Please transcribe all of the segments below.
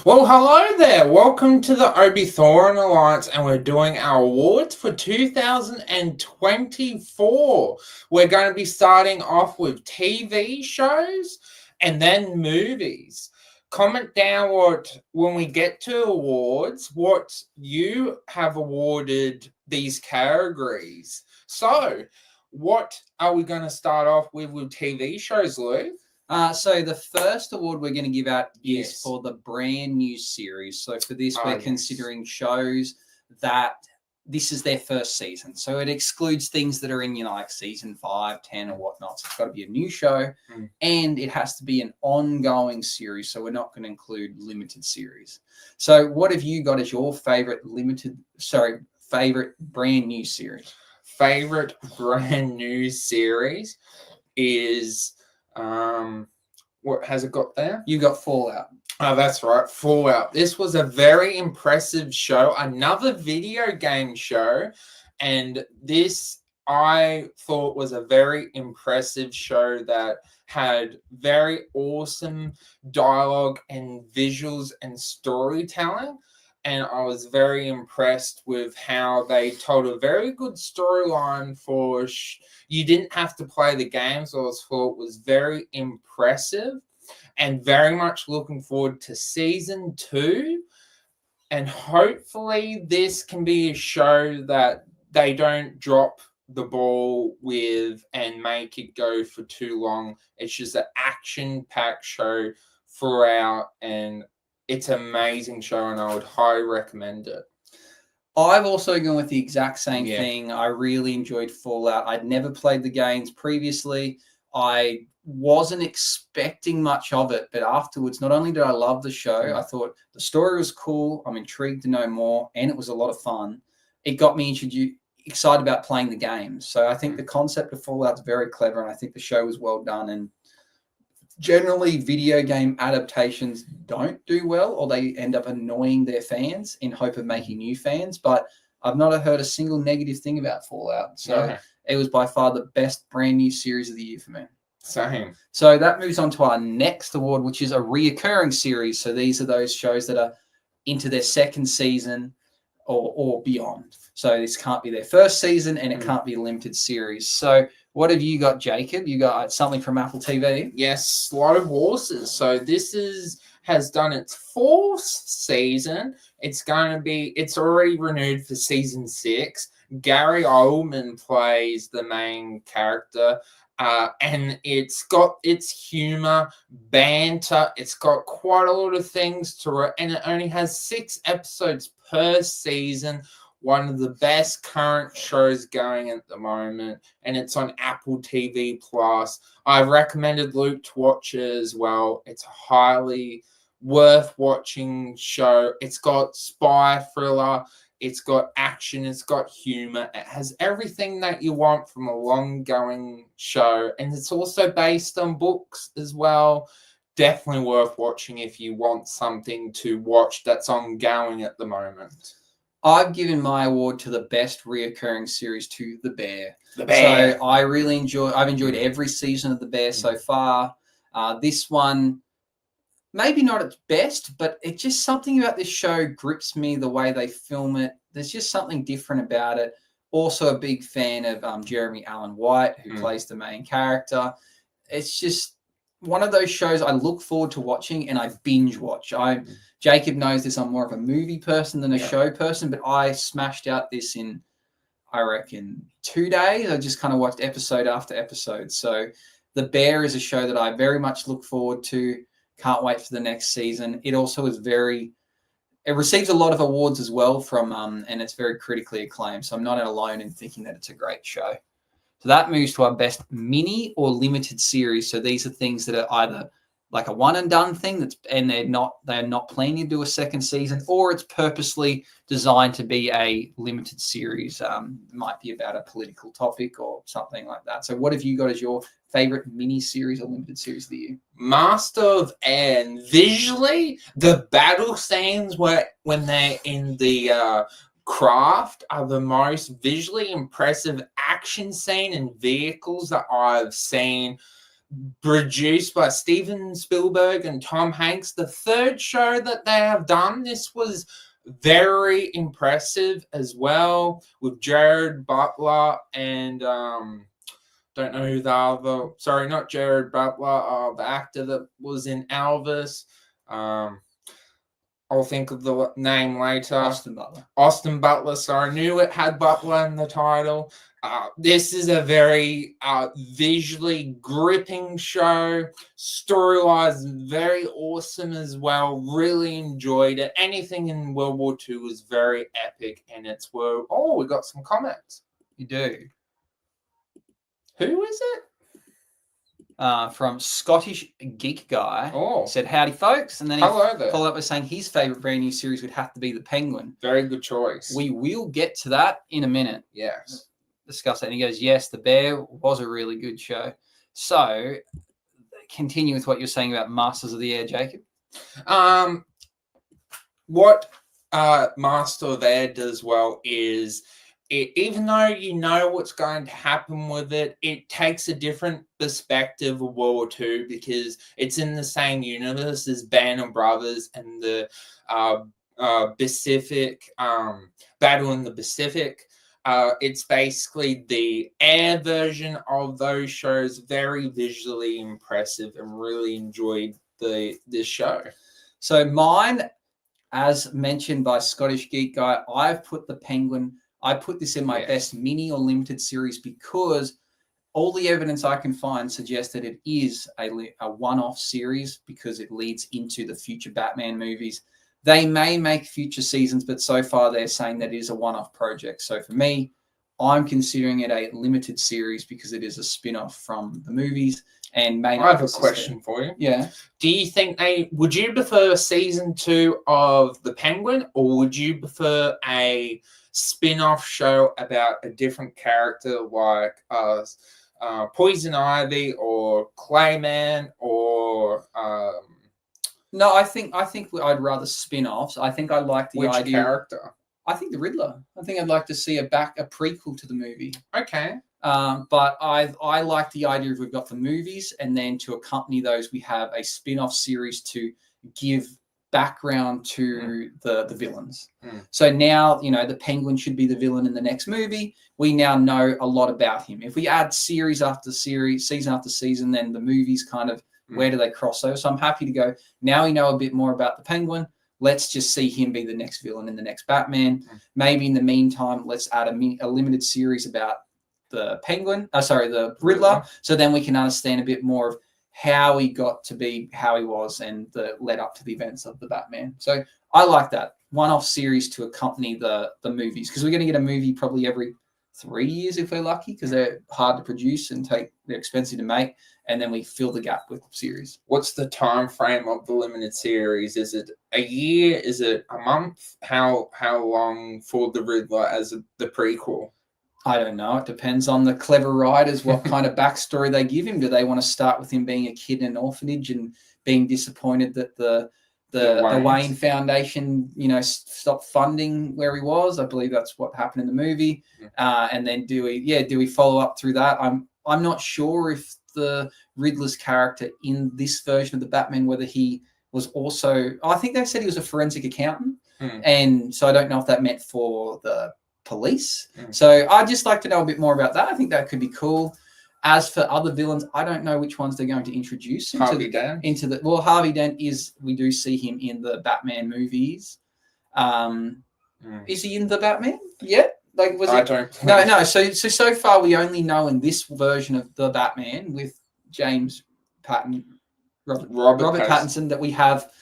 Well, hello there. Welcome to the Obi Thorin Alliance, and we're doing our awards for 2024. We're going to be starting off with TV shows and then movies. Comment down when we get to awards, what you have awarded these categories. So, what are we going to start off with TV shows, Lou? So the first award we're going to give out is for the brand new series. So for this, we're considering shows that this is their first season. So it excludes things that are in, like season 5, 10 or whatnot. So it's got to be a new show and it has to be an ongoing series. So we're not going to include limited series. So what have you got as your favorite brand new series? Favorite brand new series is what has it got there? You got Fallout. Oh, that's right, Fallout. This was a very impressive show, another video game show, and this I thought was a very impressive show that had very awesome dialogue and visuals and storytelling. And I was very impressed with how they told a very good storyline for you didn't have to play the games. I thought it was very impressive and very much looking forward to season 2. And hopefully this can be a show that they don't drop the ball with and make it go for too long. It's just an action-packed show throughout, and it's an amazing show, and I would highly recommend it. I've also gone with the exact same thing. I really enjoyed Fallout. I'd never played the games previously. I wasn't expecting much of it, but afterwards, not only did I love the show, I thought the story was cool. I'm intrigued to know more, and it was a lot of fun. It got me excited about playing the games. So I think the concept of Fallout is very clever, and I think the show was well done. And generally, video game adaptations don't do well, or they end up annoying their fans in hope of making new fans. But I've not heard a single negative thing about Fallout. So it was by far the best brand new series of the year for me. Same. So that moves on to our next award, which is a reoccurring series. So these are those shows that are into their second season or beyond. So this can't be their first season, and it can't be a limited series. So what have you got, Jacob? You got something from Apple TV? Yes, Slow Horses. So this has done its 4th season. It's already renewed for season 6. Gary Oldman plays the main character. And it's got its humor, banter. It's got quite a lot of things to it, and it only has 6 episodes per season. One of the best current shows going at the moment, and it's on Apple TV Plus. I've recommended Luke to watch it as well. It's a highly worth watching show. It's got spy thriller. It's got action, it's got humor, it has everything that you want from a long-going show, and it's also based on books as well. Definitely worth watching if you want something to watch that's ongoing at the moment. I've given my award to the best reoccurring series to The Bear. The Bear. So I've enjoyed every season of The Bear so far. This one, maybe not its best, but it's just something about this show grips me, the way they film it. There's just something different about it. Also a big fan of Jeremy Allen White, who plays the main character. It's just one of those shows I look forward to watching, and I binge watch. Jacob knows this. I'm more of a movie person than a show person, but I smashed out this in, I reckon, 2 days. I just kind of watched episode after episode. So The Bear is a show that I very much look forward to. Can't wait for the next season. It also is it receives a lot of awards as well from, and it's very critically acclaimed. So I'm not alone in thinking that it's a great show. So that moves to our best mini or limited series. So these are things that are either like a one and done thing they're not planning to do a second season, or it's purposely designed to be a limited series. Might be about a political topic or something like that. So what have you got as your favorite mini series or limited series of the year? Master of Air. And visually, the battle scenes when they're in the craft are the most visually impressive action scene and vehicles that I've seen. produced by Steven Spielberg and Tom Hanks. The third show that they have done, this was very impressive as well, with Jared Butler and don't know who the other, sorry, not Jared Butler, the actor that was in Elvis. I'll think of the name later. Austin Butler, sorry. I knew it had Butler in the title. This is a very visually gripping show. Storyline very awesome as well. Really enjoyed it. Anything in World War II was very epic in its world. Oh, we got some comments. You do. Who is it? From Scottish Geek Guy. Oh. Said, howdy, folks. And then he Hello there. followed up with saying his favourite brand new series would have to be The Penguin. Very good choice. We will get to that in a minute. Yes. Discuss that. And he goes, yes, The Bear was a really good show. So, continue with what you're saying about Masters of the Air, Jacob. What Master of Air does well is, even though you know what's going to happen with it, it takes a different perspective of World War II because it's in the same universe as Band of Brothers and the Pacific, Battle in the Pacific. It's basically the air version of those shows, very visually impressive, and really enjoyed this show. So mine, as mentioned by Scottish Geek Guy, I've put The Penguin. I put this in my best mini or limited series because all the evidence I can find suggests that it is a one-off series because it leads into the future Batman movies. They may make future seasons, but so far they're saying that it is a one-off project. So for me, I'm considering it a limited series because it is a spin-off from the movies and may not. I have a question for you. Yeah. Do you think would you prefer season 2 of The Penguin, or would you prefer a spin-off show about a different character like Poison Ivy or Clayman or No, I think I'd rather spin-offs. I think I like the idea. Which character? I think the Riddler. I think I'd like to see a prequel to the movie. Okay. But I like the idea of we've got the movies, and then to accompany those, we have a spin-off series to give background to the villains. So now, the Penguin should be the villain in the next movie. We now know a lot about him. If we add series after series, season after season, then the movies kind of, where do they cross over? So I'm happy to go, now we know a bit more about the Penguin. Let's just see him be the next villain in the next Batman. Maybe in the meantime, let's add a limited series about the Penguin. The Riddler. So then we can understand a bit more of how he got to be how he was and the led up to the events of the Batman. So I like that one-off series to accompany the movies, because we're going to get a movie probably every 3 years if we're lucky, because they're hard to produce and they're expensive to make, and then we fill the gap with series. What's the time frame of the limited series? Is it a year? Is it a month? How long for the Riddler as the prequel? I don't know. It depends on the clever writers, what kind of backstory they give him. Do they want to start with him being a kid in an orphanage and being disappointed that the Wayne Foundation, stopped funding where he was? I believe that's what happened in the movie. And then do we follow up through that? I'm not sure if the Riddler's character in this version of the Batman, whether he was also, I think they said he was a forensic accountant. And so I don't know if that meant for the police. So I'd just like to know a bit more about that. I think that could be cool. As for other villains, I don't know which ones they're going to introduce Harvey Dent. Harvey Dent we do see him in the Batman movies. Is he in the Batman yet? No. So far we only know in this version of the Batman with Robert Pattinson that we have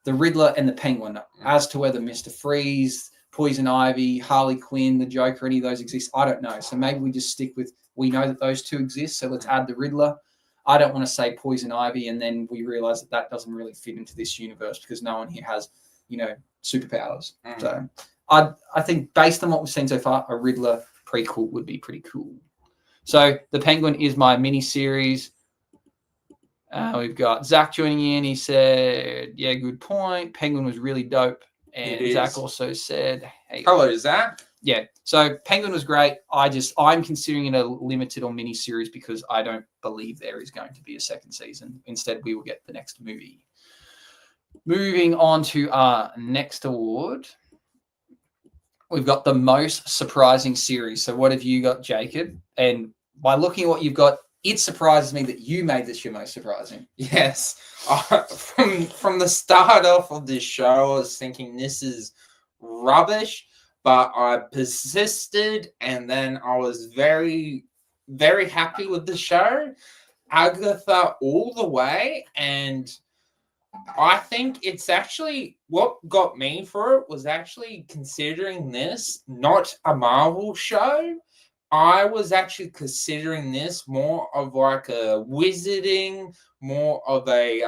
the Riddler and the Penguin. As to whether Mr. Freeze, Poison Ivy, Harley Quinn, the Joker, any of those exist, I don't know. So maybe we just stick with, we know that those two exist, so let's add the Riddler. I don't want to say Poison Ivy and then we realize that doesn't really fit into this universe because no one here has, superpowers. So I think based on what we've seen so far, a Riddler prequel would be pretty cool. So the Penguin is my mini series. We've got Zach joining in. He said, yeah, good point. Penguin was really dope. And Zach also said, hey. Hello, Zach. yeah. So Penguin was great. I'm considering it a limited or mini series because I don't believe there is going to be a second season. Instead, we will get the next movie. Moving on to our next award, we've got the most surprising series. So what have you got, Jacob? And by looking at what you've got, it surprises me that you made this your most surprising. Yes. From the start off of this show, I was thinking this is rubbish, but I persisted, and then I was very, very happy with the show. Agatha all the way, and I think it's actually what got me for it was actually considering this not a Marvel show. I was actually considering this more of like a wizarding, more of a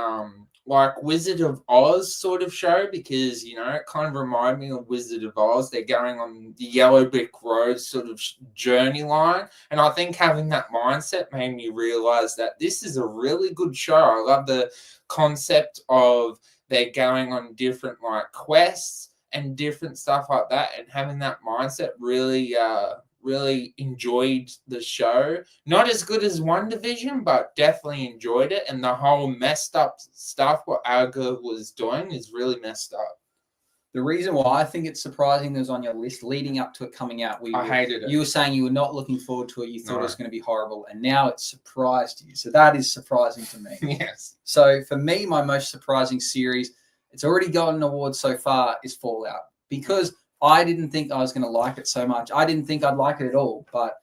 like Wizard of Oz sort of show, because you know it kind of reminded me of Wizard of Oz. They're going on the Yellow Brick Road sort of journey line, and I think having that mindset made me realize that this is a really good show. I love the concept of they're going on different like quests and different stuff like that, and having that mindset really enjoyed the show. Not as good as WandaVision, but definitely enjoyed it. And the whole messed up stuff what Agatha was doing is really messed up. The reason why I think it's surprising it was on your list leading up to it coming out, I hated it. You were saying you were not looking forward to it. You thought it was going to be horrible, and now it surprised you. So that is surprising to me. Yes. So for me, my most surprising series, it's already gotten an award so far, is Fallout, because I didn't think I was going to like it so much. I didn't think I'd like it at all, but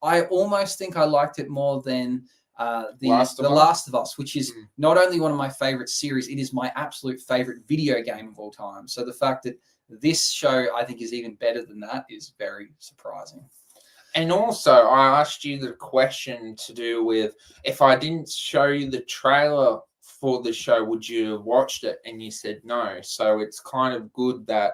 I almost think I liked it more than The Last of Us, which is not only one of my favorite series, it is my absolute favorite video game of all time. So the fact that this show I think is even better than that is very surprising. And also, I asked you the question to do with if I didn't show you the trailer for the show, would you have watched it? And you said no. So it's kind of good that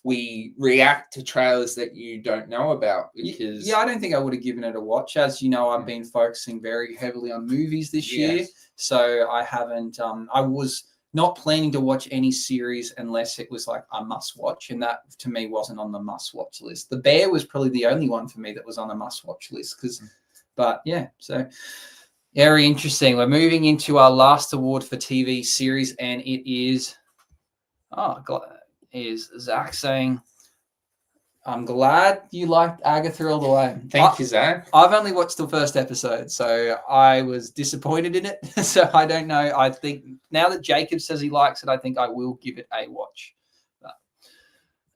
we react to trailers that you don't know about, because I don't think I would have given it a watch. As you know, I've been focusing very heavily on movies this year, so I haven't I was not planning to watch any series unless it was like a must watch, and that to me wasn't on the must watch list. The Bear was probably the only one for me that was on the must watch list, so very interesting. We're moving into our last award for TV series, and it is Zach saying, I'm glad you liked Agatha all the way. Thank you, Zach. I've only watched the first episode, so I was disappointed in it. So I don't know. I think now that Jacob says he likes it, I think I will give it a watch.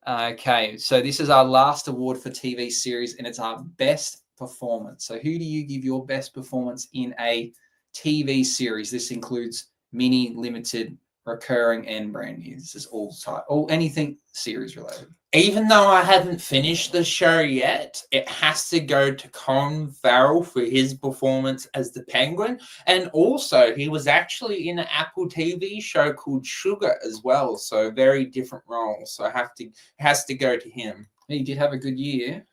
Okay, so this is our last award for TV series, and it's our best performance. So who do you give your best performance in a TV series? This includes mini, limited, recurring, and brand new. This is all anything series related. Even though I haven't finished the show yet, it has to go to Colin Farrell for his performance as the Penguin. And also, he was actually in an Apple TV show called Sugar as well. So very different roles. So it has to go to him. He did have a good year.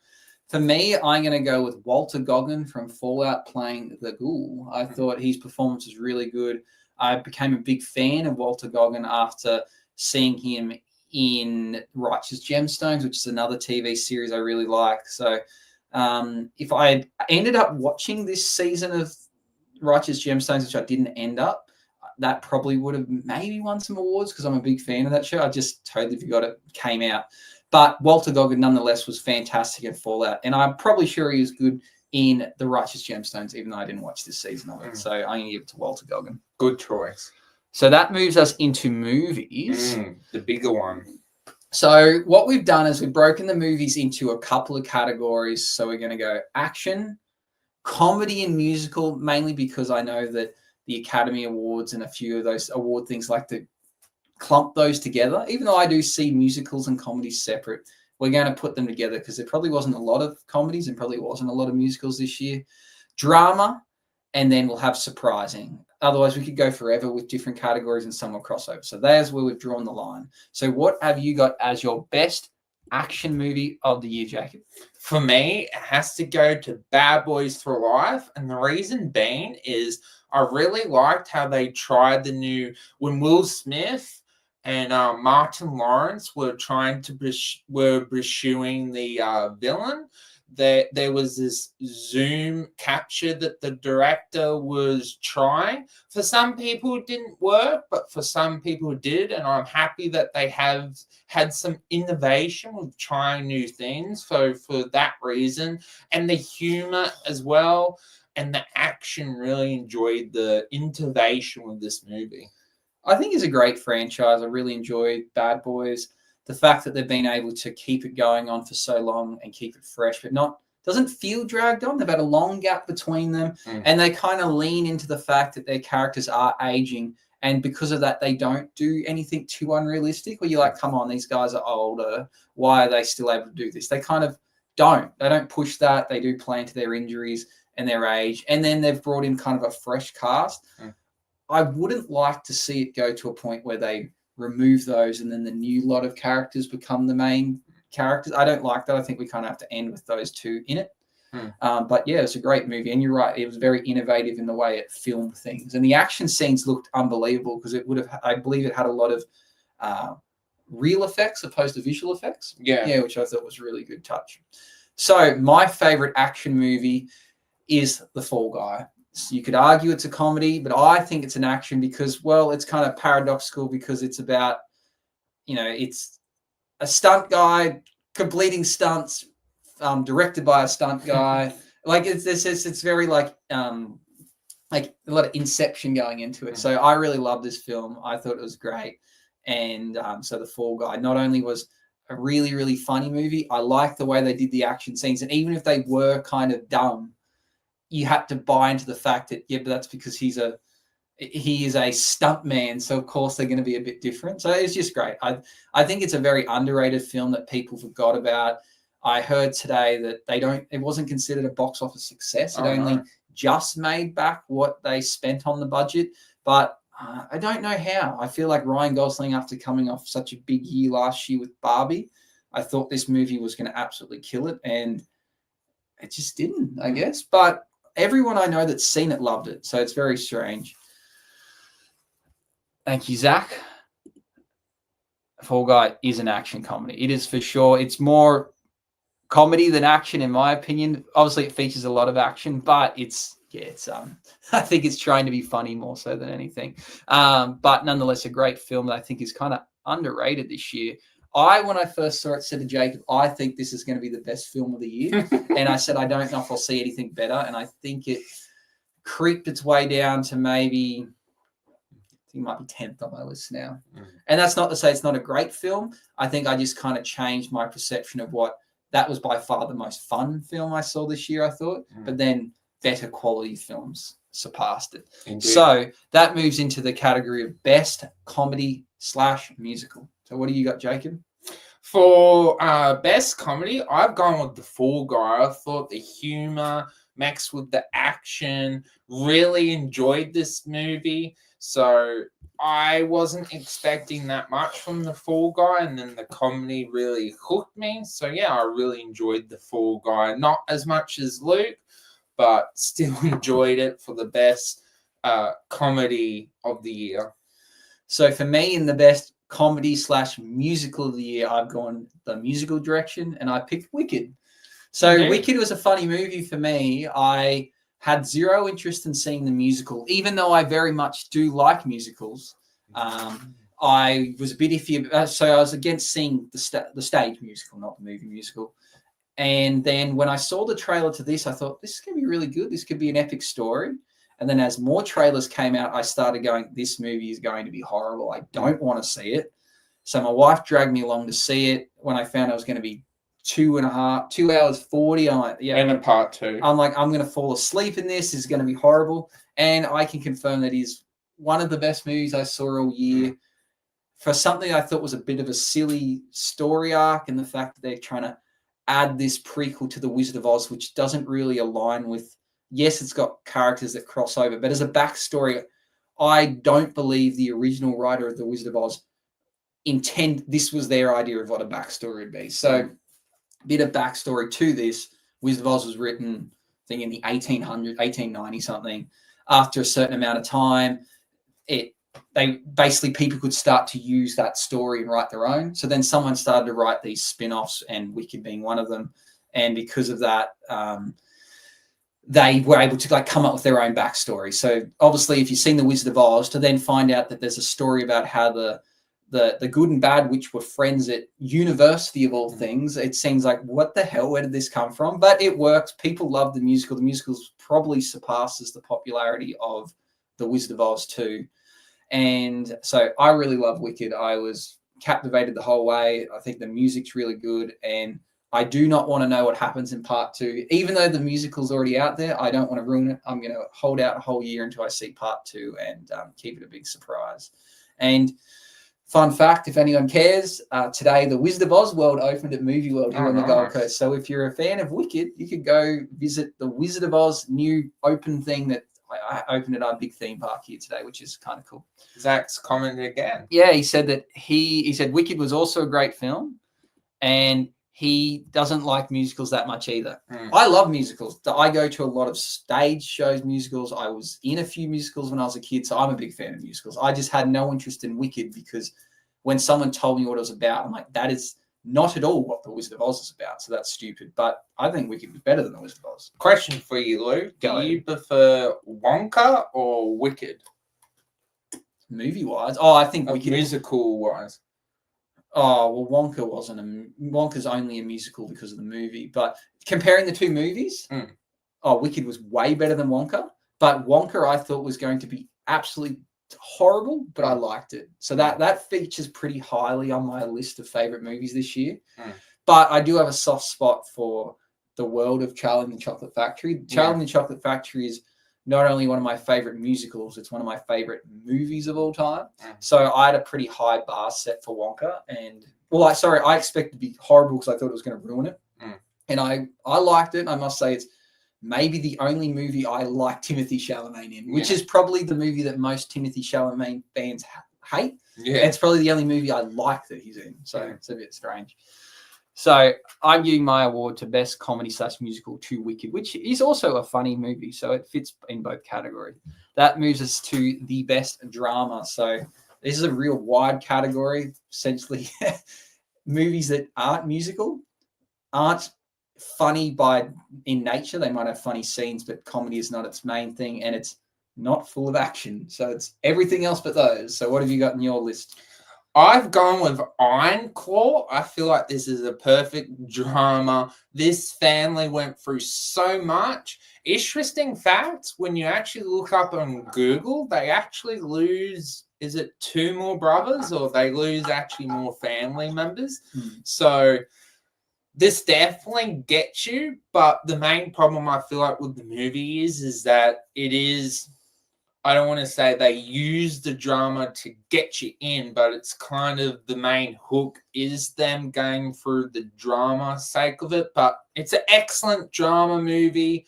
For me, I'm going to go with Walter Goggin from Fallout playing the Ghoul. I thought his performance was really good. I became a big fan of Walter Goggin after seeing him in Righteous Gemstones, which is another TV series I really like. So if I had ended up watching this season of Righteous Gemstones, which I didn't end up, that probably would have maybe won some awards because I'm a big fan of that show. I just totally forgot it came out. But Walter Goggin, nonetheless, was fantastic in Fallout. And I'm probably sure he was good in The Righteous Gemstones, even though I didn't watch this season of it. So I'm going to give it to Walter Goggin. Good choice. So that moves us into movies. The bigger one. So what we've done is we've broken the movies into a couple of categories. So we're going to go action, comedy, and musical, mainly because I know that the Academy Awards and a few of those award things like to clump those together. Even though I do see musicals and comedies separate, we're going to put them together because there probably wasn't a lot of comedies and probably wasn't a lot of musicals this year. Drama, and then we'll have surprising. Otherwise, we could go forever with different categories and some will cross over. So there's where we've drawn the line. So what have you got as your best action movie of the year, Jacob? For me, it has to go to Bad Boys for Life. And the reason being is I really liked how they tried when Will Smith and Martin Lawrence were trying to were pursuing the villain. There was this zoom capture that the director was trying. For some people, it didn't work, but for some people, it did. And I'm happy that they have had some innovation with trying new things. So for that reason, and the humor as well, and the action, really enjoyed the innovation with this movie. I think it's a great franchise. I really enjoyed Bad Boys. The fact that they've been able to keep it going on for so long and keep it fresh, but doesn't feel dragged on. They've had a long gap between them, and they kind of lean into the fact that their characters are aging, and because of that, they don't do anything too unrealistic. Where you're like, come on, these guys are older. Why are they still able to do this? They kind of don't. They don't push that. They do play into their injuries and their age, and then they've brought in kind of a fresh cast. I wouldn't like to see it go to a point where they remove those and then the new lot of characters become the main characters. I don't like that. I think we kind of have to end with those two in it. But yeah, it's a great movie. And you're right, it was very innovative in the way it filmed things. And the action scenes looked unbelievable because I believe it had a lot of real effects opposed to visual effects. Yeah, which I thought was a really good touch. So my favorite action movie is The Fall Guy. So you could argue it's a comedy, but I think it's an action because, well, it's kind of paradoxical because it's about, it's a stunt guy completing stunts, directed by a stunt guy. Like it's very like a lot of Inception going into it. So I really love this film. I thought it was great. And so The Fall Guy not only was a really, really funny movie, I liked the way they did the action scenes. And even if they were kind of dumb, you had to buy into the fact that, but that's because he is a stunt man. So of course they're going to be a bit different. So it's just great. I think it's a very underrated film that people forgot about. I heard today that it wasn't considered a box office success. It only just made back what they spent on the budget, but I don't know how. I feel like Ryan Gosling, after coming off such a big year last year with Barbie, I thought this movie was going to absolutely kill it. And it just didn't, I guess. But everyone I know that's seen it loved it. So it's very strange. Thank you, Zach. Fall Guy is an action comedy. It is for sure. It's more comedy than action, in my opinion. Obviously, it features a lot of action, but it's I think it's trying to be funny more so than anything. But nonetheless, a great film that I think is kind of underrated this year. When I first saw it, said to Jacob, I think this is going to be the best film of the year. And I said, I don't know if I'll see anything better. And I think it creeped its way down to maybe, I think it might be 10th on my list now. And that's not to say it's not a great film. I think I just kind of changed my perception of that was by far the most fun film I saw this year, I thought. But then better quality films surpassed it. Indeed. So that moves into the category of best comedy/musical. So what do you got, Jacob? For best comedy, I've gone with The Fall Guy. I thought the humor mixed with the action, really enjoyed this movie. So I wasn't expecting that much from The Fall Guy, and then the comedy really hooked me. So yeah, I really enjoyed The Fall Guy. Not as much as Luke, but still enjoyed it for the best comedy of the year. So for me, in the best comedy/musical of the year, I've gone the musical direction, and I picked Wicked. So Wicked was a funny movie for me. I had zero interest in seeing the musical, even though I very much do like musicals. I was a bit iffy, so I was against seeing the stage musical, not the movie musical. And then when I saw the trailer to this, I thought, this is going to be really good. This could be an epic story. And then as more trailers came out, I started going, this movie is going to be horrible. I don't want to see it. So my wife dragged me along to see it. When I found it was going to be 2 hours 40, I'm like, yeah. And a part 2. I'm like, I'm going to fall asleep in this. This is going to be horrible. And I can confirm that is one of the best movies I saw all year. For something I thought was a bit of a silly story arc, and the fact that they're trying to add this prequel to The Wizard of Oz, which doesn't really align with, yes, it's got characters that cross over, but as a backstory, I don't believe the original writer of The Wizard of Oz this was their idea of what a backstory would be. So a bit of backstory to this. Wizard of Oz was written, I think, in the 1890 something. After a certain amount of time, it people could start to use that story and write their own. So then someone started to write these spin-offs, and Wicked being one of them. And because of that, they were able to like come up with their own backstory. So obviously, if you've seen The Wizard of Oz, to then find out that there's a story about how the good and bad witch were friends at university of all things, it seems like, what the hell? Where did this come from? But it works. People love the musical. The musical probably surpasses the popularity of The Wizard of Oz too. And so I really love Wicked. I was captivated the whole way. I think the music's really good, and I do not want to know what happens in part 2. Even though the musical's already out there, I don't want to ruin it. I'm going to hold out a whole year until I see part 2 and keep it a big surprise. And fun fact, if anyone cares, today the Wizard of Oz World opened at Movie World here on the Gold Coast. So if you're a fan of Wicked, you could go visit the Wizard of Oz new open thing that I opened at our big theme park here today, which is kind of cool. Zach's commented again. Yeah, he said that he said Wicked was also a great film, and he doesn't like musicals that much either. I love musicals. I go to a lot of stage shows, musicals. I was in a few musicals when I was a kid, so I'm a big fan of musicals. I just had no interest in Wicked because when someone told me what it was about, I'm like, that is not at all what The Wizard of Oz is about, so that's stupid. But I think Wicked was better than The Wizard of Oz. Question for you, Lou. Do you prefer Wonka or Wicked? Movie-wise? Oh, I think Wicked. Musical-wise? Oh, well, Wonka's only a musical because of the movie. But comparing the two movies, Wicked was way better than Wonka. But Wonka, I thought, was going to be absolutely horrible, but I liked it. So that features pretty highly on my list of favorite movies this year. But I do have a soft spot for The World of Charlie and the Chocolate Factory. Charlie and the Chocolate Factory is not only one of my favorite musicals, it's one of my favorite movies of all time. So I had a pretty high bar set for Wonka, and I expected it to be horrible because I thought it was going to ruin it. And I liked it. I must say it's maybe the only movie I like Timothée Chalamet in, which is probably the movie that most Timothée Chalamet fans hate. Yeah. And it's probably the only movie I like that he's in. So it's a bit strange. So I'm giving my award to Best Comedy/Musical to Wicked, which is also a funny movie. So it fits in both categories. That moves us to the Best Drama. So this is a real wide category. Essentially, movies that aren't musical aren't funny in nature. They might have funny scenes, but comedy is not its main thing, and it's not full of action. So it's everything else but those. So what have you got in your list? I've gone with Iron Claw. I feel like this is a perfect drama. This family went through so much. Interesting fact, when you actually look up on Google, they actually lose, is it 2 more brothers, or they lose actually more family members? So this definitely gets you, but the main problem I feel like with the movie is that it is, I don't want to say they use the drama to get you in, but it's kind of the main hook is them going through the drama sake of it. But it's an excellent drama movie.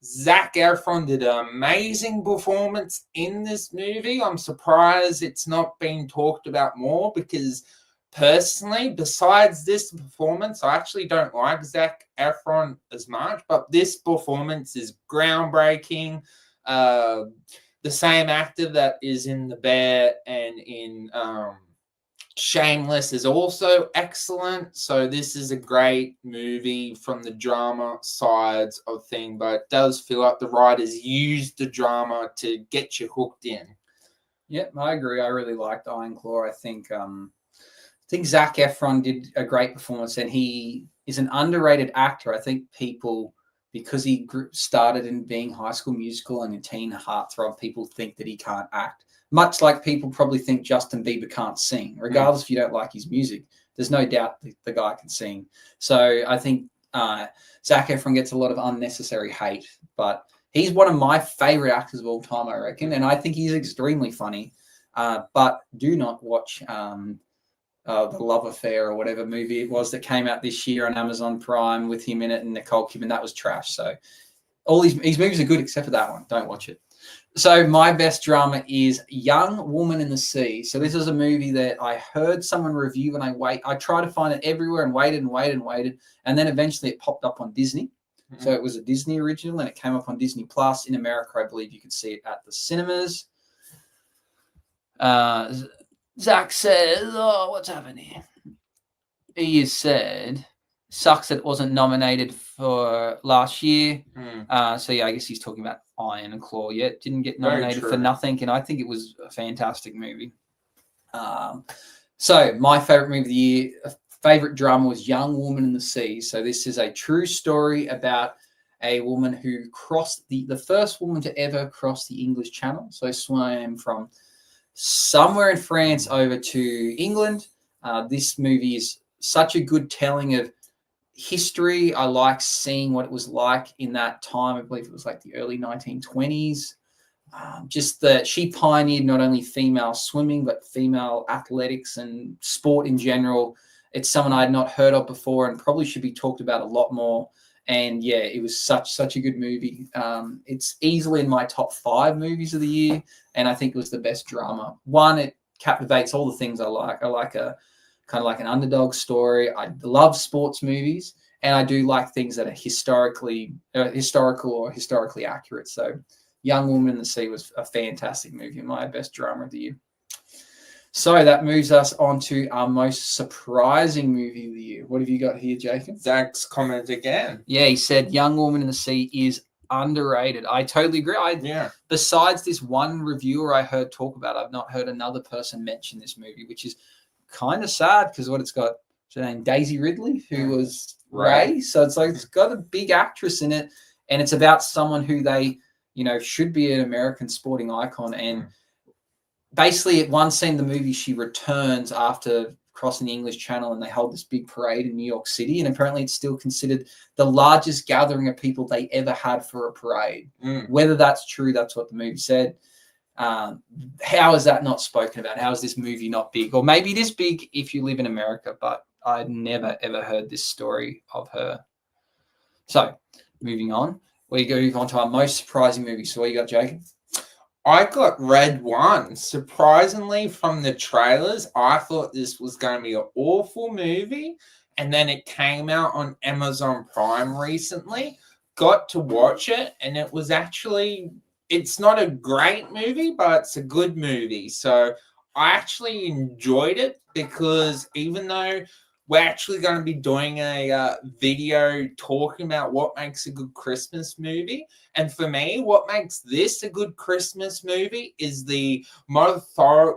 Zac Efron did an amazing performance in this movie. I'm surprised it's not being talked about more because personally, besides this performance, I actually don't like Zac Efron as much, but this performance is groundbreaking. The same actor that is in The Bear and in Shameless is also excellent. So this is a great movie from the drama sides of thing, but it does feel like the writers used the drama to get you hooked in. Yep, I agree. I really liked Iron Claw. I think Zac Efron did a great performance, and he is an underrated actor. I think people, because he started in being High School Musical and a teen heartthrob, people think that he can't act. Much like people probably think Justin Bieber can't sing. Regardless if you don't like his music, there's no doubt the guy can sing. So I think Zac Efron gets a lot of unnecessary hate, but he's one of my favorite actors of all time, I reckon, and I think he's extremely funny. But do not watch The Love Affair or whatever movie it was that came out this year on Amazon Prime with him in it and Nicole Kidman. That was trash. So all his movies are good except for that one. Don't watch it. So my best drama is Young Woman in the Sea. So this is a movie that I heard someone review, and I tried to find it everywhere and waited, and then eventually it popped up on Disney. So it was a Disney original, and it came up on Disney Plus. In America, I believe you could see it at the cinemas. Zach says, "Oh, what's happening?" He has said, "Sucks that it wasn't nominated for last year." So yeah, I guess he's talking about Iron Claw. Yeah, it didn't get Very nominated for true. nothing, and I think it was a fantastic movie. So my favorite movie of the year, favorite drama was Young Woman in the Sea. So this is a true story about a woman who crossed the first woman to ever cross the English Channel. So swam from somewhere in France over to England. This movie is such a good telling of history. I like seeing what it was like in that time. I believe it was like the early 1920s. Just that she pioneered not only female swimming, but female athletics and sport in general. It's someone I had not heard of before and probably should be talked about a lot more. And yeah, it was such a good movie. It's easily in my top 5 movies of the year, and I think it was the best drama. One, it captivates all the things I like. I like a kind of like an underdog story. I love sports movies, and I do like things that are historical or historically accurate. So Young Woman in the Sea was a fantastic movie, my best drama of the year. So that moves us on to our most surprising movie of the year. What have you got here, Jacob? Zach's comment again. Yeah, he said Young Woman in the Sea is underrated. I totally agree. Besides this one reviewer I heard talk about, I've not heard another person mention this movie, which is kind of sad because it's got her name Daisy Ridley, who was Ray. So it's like it's got a big actress in it, and it's about someone who they, should be an American sporting icon. And basically, at one scene in the movie, she returns after crossing the English Channel, and they hold this big parade in New York City. And apparently, it's still considered the largest gathering of people they ever had for a parade. Whether that's true, that's what the movie said. How is that not spoken about? How is this movie not big? Or maybe it is big if you live in America, but I'd never, ever heard this story of her. So, moving on. We go on to our most surprising movie. So, what you got, Jacob? I got Red One. Surprisingly, from the trailers, I thought this was going to be an awful movie. And then it came out on Amazon Prime recently. Got to watch it, and it was actually... It's not a great movie, but it's a good movie. So I actually enjoyed it because even though we're actually going to be doing a video talking about what makes a good Christmas movie, and for me, what makes this a good Christmas movie is the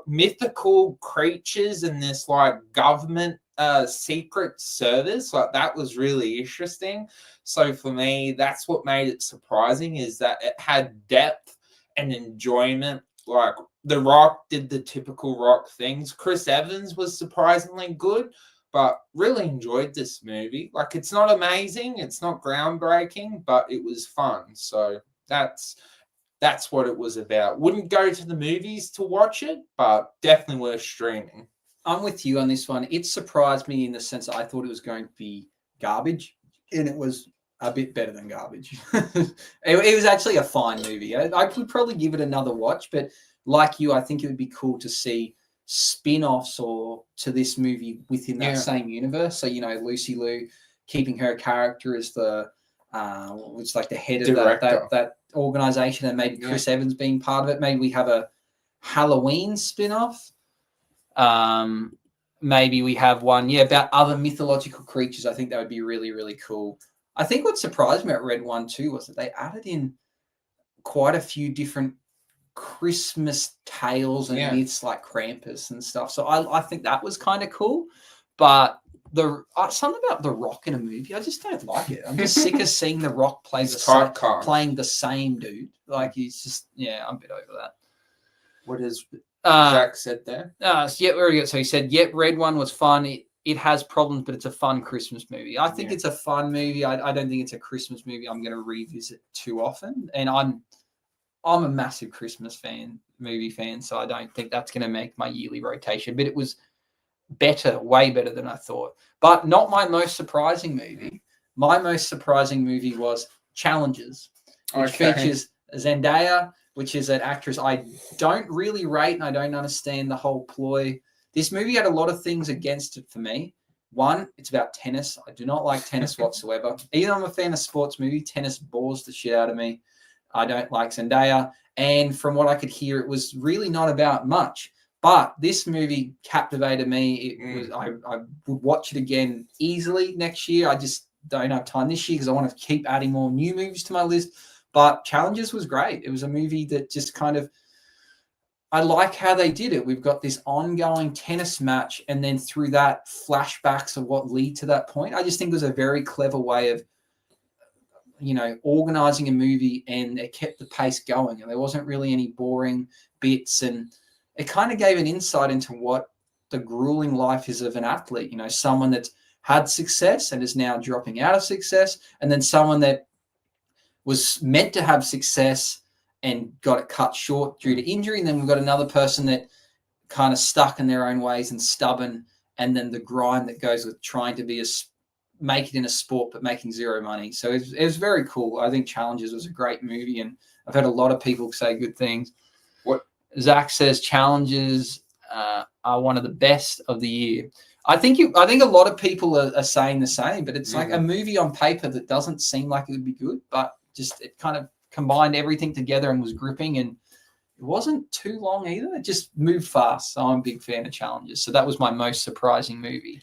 mythical creatures in this like government secret service. Like that was really interesting. So for me, that's what made it surprising, is that it had depth and enjoyment. Like The Rock did the typical Rock things. Chris Evans was surprisingly good, but really enjoyed this movie. Like it's not amazing, it's not groundbreaking, but it was fun. So that's what it was about. Wouldn't go to the movies to watch it, but definitely worth streaming. I'm with you on this one. It surprised me in the sense that I thought it was going to be garbage, and it was a bit better than garbage. It was actually a fine movie. I could probably give it another watch, but like you, I think it would be cool to see spin-offs or to this movie within that same universe. So, Lucy Liu, keeping her character as the it's like the head of that organization, and maybe Chris Evans being part of it. Maybe we have a Halloween spin-off. Maybe we have one, about other mythological creatures. I think that would be really, really cool. I think what surprised me at Red One too was that they added in quite a few different Christmas tales and myths like Krampus and stuff. So I think that was kind of cool. But something about The Rock in a movie, I just don't like it. I'm just sick of seeing The Rock playing the same dude. Like he's just, I'm a bit over that. What is Jack said there? So he said, Red One was fun. It has problems, but it's a fun Christmas movie. I think it's a fun movie. I don't think it's a Christmas movie I'm going to revisit too often. And I'm a massive Christmas movie fan, so I don't think that's going to make my yearly rotation. But it was way better than I thought. But not my most surprising movie. My most surprising movie was Challenges, which features Zendaya, which is an actress I don't really rate, and I don't understand the whole ploy. This movie had a lot of things against it for me. One, it's about tennis. I do not like tennis whatsoever. Even though I'm a fan of sports movie, tennis bores the shit out of me. I don't like Zendaya. And from what I could hear, it was really not about much. But this movie captivated me. It was I would watch it again easily next year. I just don't have time this year because I want to keep adding more new movies to my list. But Challenges was great. It was a movie that just kind of, I like how they did it. We've got this ongoing tennis match, and then through that, flashbacks of what lead to that point. I just think it was a very clever way of, organizing a movie, and it kept the pace going, and there wasn't really any boring bits, and it kind of gave an insight into what the grueling life is of an athlete. Someone that's had success and is now dropping out of success, and then someone that was meant to have success and got it cut short due to injury. And then we've got another person that kind of stuck in their own ways and stubborn, and then the grind that goes with trying to make it in a sport but making zero money. So it was very cool. I think Challenges was a great movie, and I've had a lot of people say good things. What Zach says, Challenges are one of the best of the year. I think a lot of people are saying the same, but it's like a movie on paper that doesn't seem like it would be good, but just it kind of combined everything together and was gripping, and it wasn't too long either. It just moved fast. So I'm a big fan of Challenges. So that was my most surprising movie.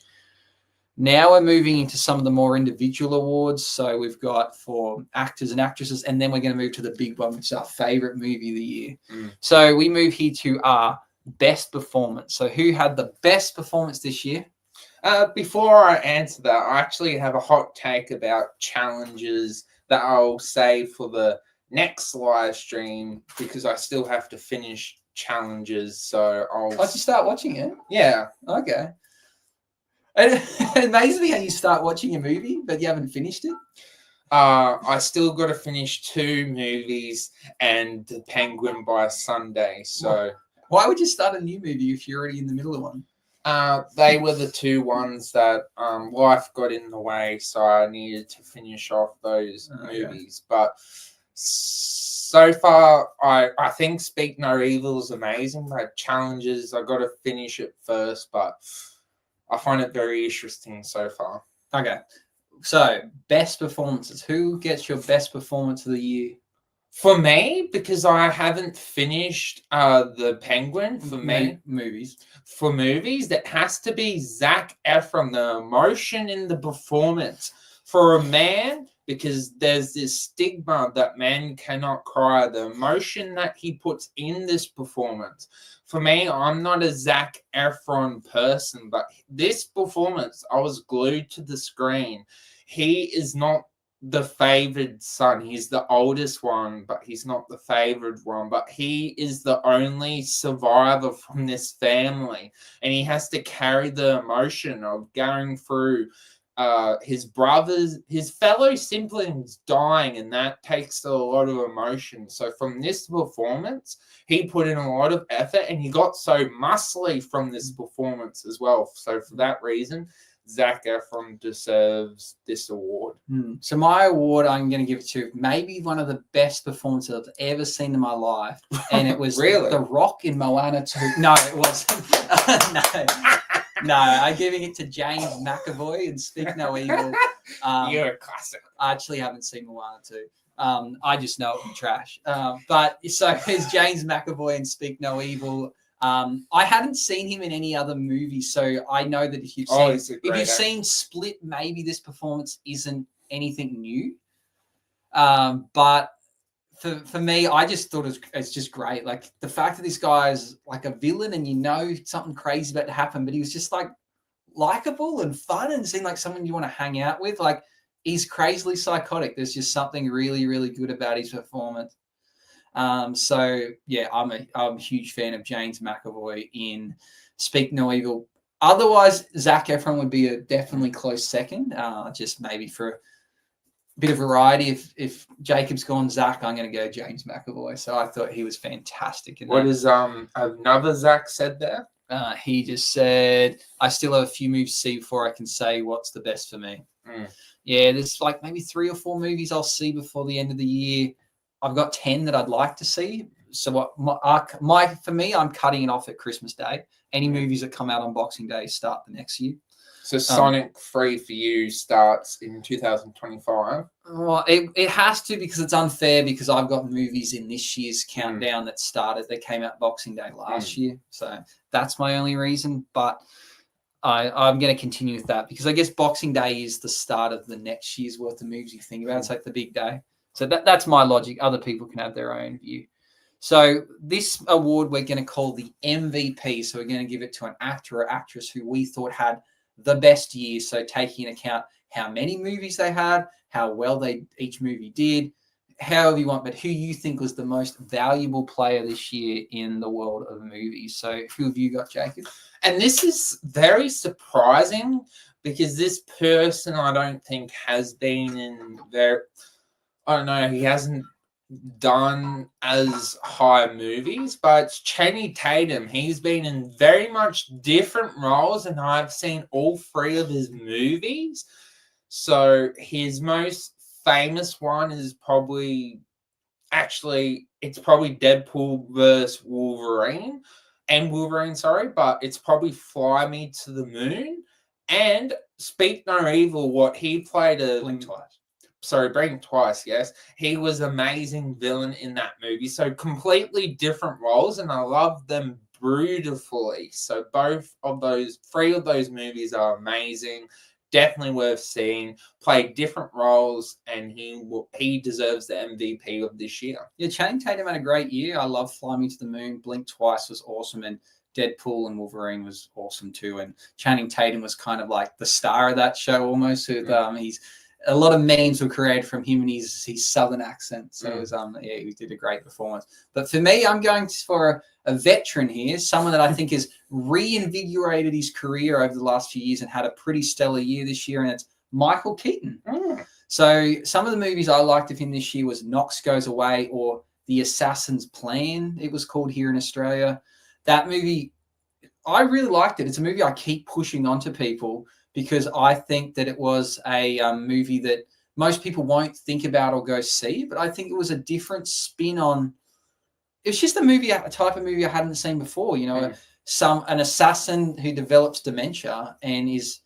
Now we're moving into some of the more individual awards. So we've got for actors and actresses, and then we're going to move to the big one, which is our favorite movie of the year. So we move here to our best performance. So who had the best performance this year? Before I answer that, I actually have a hot take about Challenges that I'll save for the next live stream because I still have to finish Challenges. So I'll just start watching it. Yeah. Okay. It amazes me how you start watching a movie, but you haven't finished it. I still got to finish 2 movies and The Penguin by Sunday. So why would you start a new movie if you're already in the middle of one? They were the 2 ones that life got in the way, so I needed to finish off those movies. But so far, I think Speak No Evil is amazing. But Challenges, I got to finish it first, but I find it very interesting so far. Okay, so best performances. Who gets your best performance of the year? For me, because I haven't finished The Penguin, for me, movies, that has to be Zac Efron, the emotion in the performance. For a man, because there's this stigma that men cannot cry, the emotion that he puts in this performance. For me, I'm not a Zac Efron person, but this performance, I was glued to the screen. He is not the favored son. He's the oldest one, but he's not the favored one. But he is the only survivor from this family, and he has to carry the emotion of going through his brothers, his fellow siblings dying, and that takes a lot of emotion. So from this performance, he put in a lot of effort, and he got so muscly from this performance as well. So for that reason, Zac Efron deserves this award. So my award, I'm going to give it to maybe one of the best performances I've ever seen in my life, and it was Really? The Rock in Moana 2. No, it wasn't. No, I'm giving it to James McAvoy in Speak No Evil. You're a classic. I actually haven't seen Moana 2. I just know it from trash. But so it's James McAvoy in Speak No Evil. I haven't seen him in any other movie, so I know that if you've seen Split, maybe this performance isn't anything new. But for me, I just thought it's just great. Like the fact that this guy is like a villain, and something crazy about to happen, but he was just like likable and fun and seemed like someone you want to hang out with. Like he's crazily psychotic. There's just something really, really good about his performance. So yeah, I'm a huge fan of James McAvoy in Speak No Evil. Otherwise, Zac Efron would be a definitely close second. Just maybe for a bit of variety. If Jacob's gone Zac, I'm going to go James McAvoy. So I thought he was fantastic. What is another Zac said there? He just said, I still have a few movies to see before I can say what's the best for me. Yeah, there's like maybe 3 or 4 movies I'll see before the end of the year. I've got 10 that I'd like to see. so what my for me, I'm cutting it off at Christmas Day. Any movies that come out on Boxing Day start the next year. So Sonic 3 for you starts in 2025. Well, it has to, because it's unfair, because I've got movies in this year's countdown that came out Boxing Day last year. So that's my only reason. But I'm going to continue with that, because I guess Boxing Day is the start of the next year's worth of movies you think about. It's like the big day. So that's my logic. Other people can have their own view. So this award we're going to call the MVP. So we're going to give it to an actor or actress who we thought had the best year. So taking into account how many movies they had, how well each movie did, however you want, but who you think was the most valuable player this year in the world of movies. So who have you got, Jacob? And this is very surprising, because this person I don't think has been in there. I don't know, he hasn't done as high movies, but it's Channing Tatum. He's been in very much different roles, and I've seen all 3 of his movies. So his most famous one is probably Deadpool versus Wolverine, but it's probably Fly Me to the Moon and Speak No Evil. What he played Blink Twice. Blink Twice, yes. He was amazing villain in that movie. So completely different roles, and I love them beautifully. So both of those, 3 of those movies are amazing. Definitely worth seeing. Played different roles, and he deserves the MVP of this year. Yeah, Channing Tatum had a great year. I love Fly Me to the Moon. Blink Twice was awesome, and Deadpool and Wolverine was awesome too. And Channing Tatum was kind of like the star of that show almost. With a lot of memes were created from him and his southern accent. So it was he did a great performance. But for me, I'm going for a veteran here, someone that I think has reinvigorated his career over the last few years and had a pretty stellar year this year, and it's Michael Keaton. So some of the movies I liked of him this year was Knox Goes Away, or The Assassin's Plan, it was called here in Australia. That movie, I really liked it. It's a movie I keep pushing onto people, because I think that it was a movie that most people won't think about or go see, but I think it was a different spin on. It was just a type of movie I hadn't seen before. You know, an assassin who develops dementia and is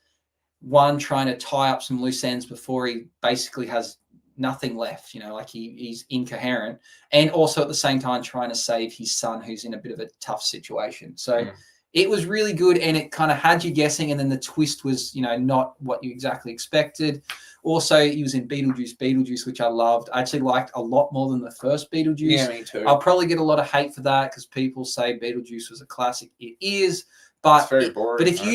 trying to tie up some loose ends before he basically has nothing left. You know, like he's incoherent, and also at the same time trying to save his son, who's in a bit of a tough situation. So. It was really good, and it kind of had you guessing, and then the twist was, not what you exactly expected. Also, he was in Beetlejuice, which I loved. I actually liked a lot more than the first Beetlejuice. Yeah, me too. I'll probably get a lot of hate for that, because people say Beetlejuice was a classic. It is, but it's very boring. But if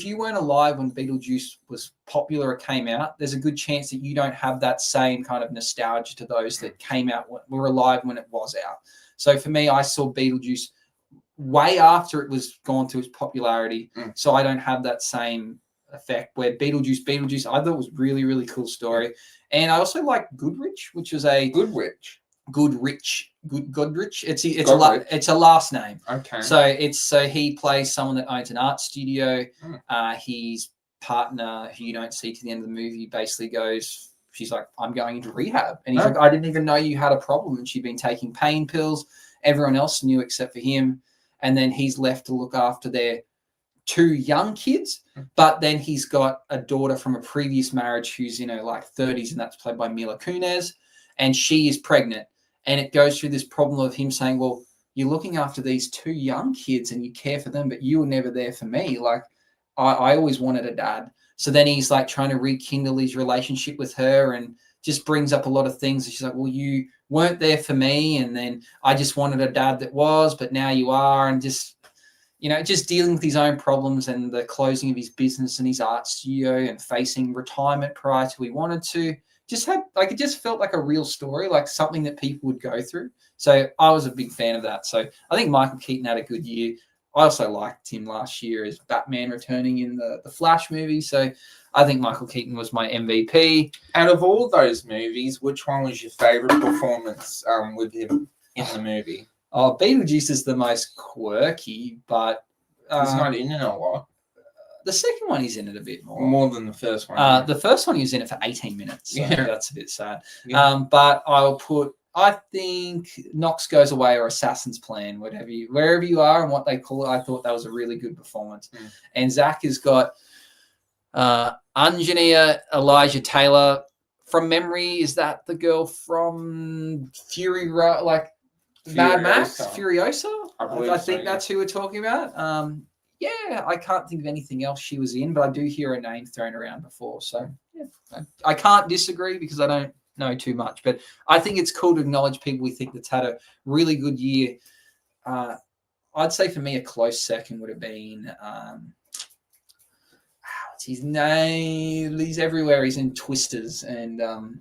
you weren't alive when Beetlejuice was popular or came out, there's a good chance that you don't have that same kind of nostalgia to those that came out, were alive when it was out. So for me, I saw Beetlejuice way after it was gone through its popularity, so I don't have that same effect. Where Beetlejuice, I thought was really, really cool story, and I also like Goodrich, which was a Goodrich. It's a last name. Okay. So he plays someone that owns an art studio. His partner, who you don't see to the end of the movie, basically goes. She's like, I'm going into rehab, and he's like, I didn't even know you had a problem, and she'd been taking pain pills. Everyone else knew except for him. And then he's left to look after their 2 young kids. But then he's got a daughter from a previous marriage who's, like 30s, and that's played by Mila Kunis. And she is pregnant. And it goes through this problem of him saying, well, you're looking after these 2 young kids and you care for them, but you were never there for me. Like, I always wanted a dad. So then he's like trying to rekindle his relationship with her, and just brings up a lot of things. And she's like, well, you weren't there for me, and then I just wanted a dad that was, but now you are. And just dealing with his own problems, and the closing of his business and his art studio, and facing retirement prior to he wanted to. It just felt like a real story, like something that people would go through. So I was a big fan of that. So I think Michael Keaton had a good year. I also liked him last year as Batman returning in the Flash movie. So I think Michael Keaton was my MVP. Out of all those movies, which one was your favorite performance with him in the movie? Oh, Beetlejuice is the most quirky, but he's not in it a lot. The second one, he's in it a bit more. More than the first one. The first one, he was in it for 18 minutes. So yeah. That's a bit sad. Yeah. But I'll put I think Knox Goes Away or Assassin's Plan, wherever you are and what they call it. I thought that was a really good performance. And Zach has got Engineer Elijah Taylor. From memory, is that the girl from Mad Max? Furiosa? I think that's who we're talking about. Yeah, I can't think of anything else she was in, but I do hear her name thrown around before. So yeah, I can't disagree because I don't know too much, but I think it's cool to acknowledge people we think that's had a really good year. I'd say for me a close second would have been what's his name? He's everywhere. He's in Twisters and the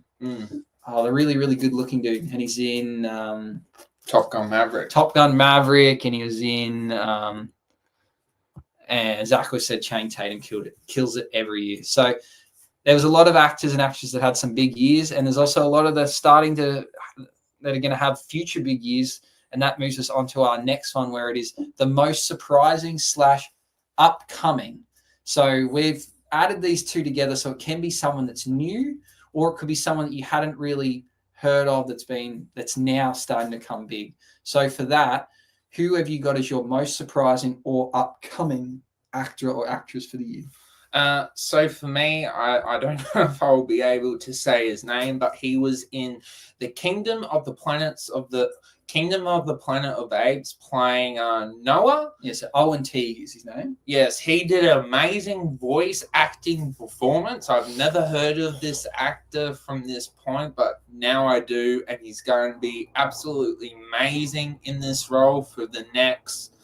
really, really good looking dude. And he's in Top Gun Maverick. And he was in and Zach was said Channing Tatum kills it every year. So there was a lot of actors and actresses that had some big years, and there's also a lot of that are going to have future big years, and that moves us on to our next one, where it is the most surprising / upcoming. So we've added these two together, so it can be someone that's new, or it could be someone that you hadn't really heard of that's now starting to come big. So for that, who have you got as your most surprising or upcoming actor or actress for the year? So for me, I don't know if I'll be able to say his name, but he was in the Kingdom of the Planet of the Apes playing Noah. Yes, Owen Teague is his name. Yes, he did an amazing voice acting performance. I've never heard of this actor from this point, but now I do, and he's going to be absolutely amazing in this role for the next,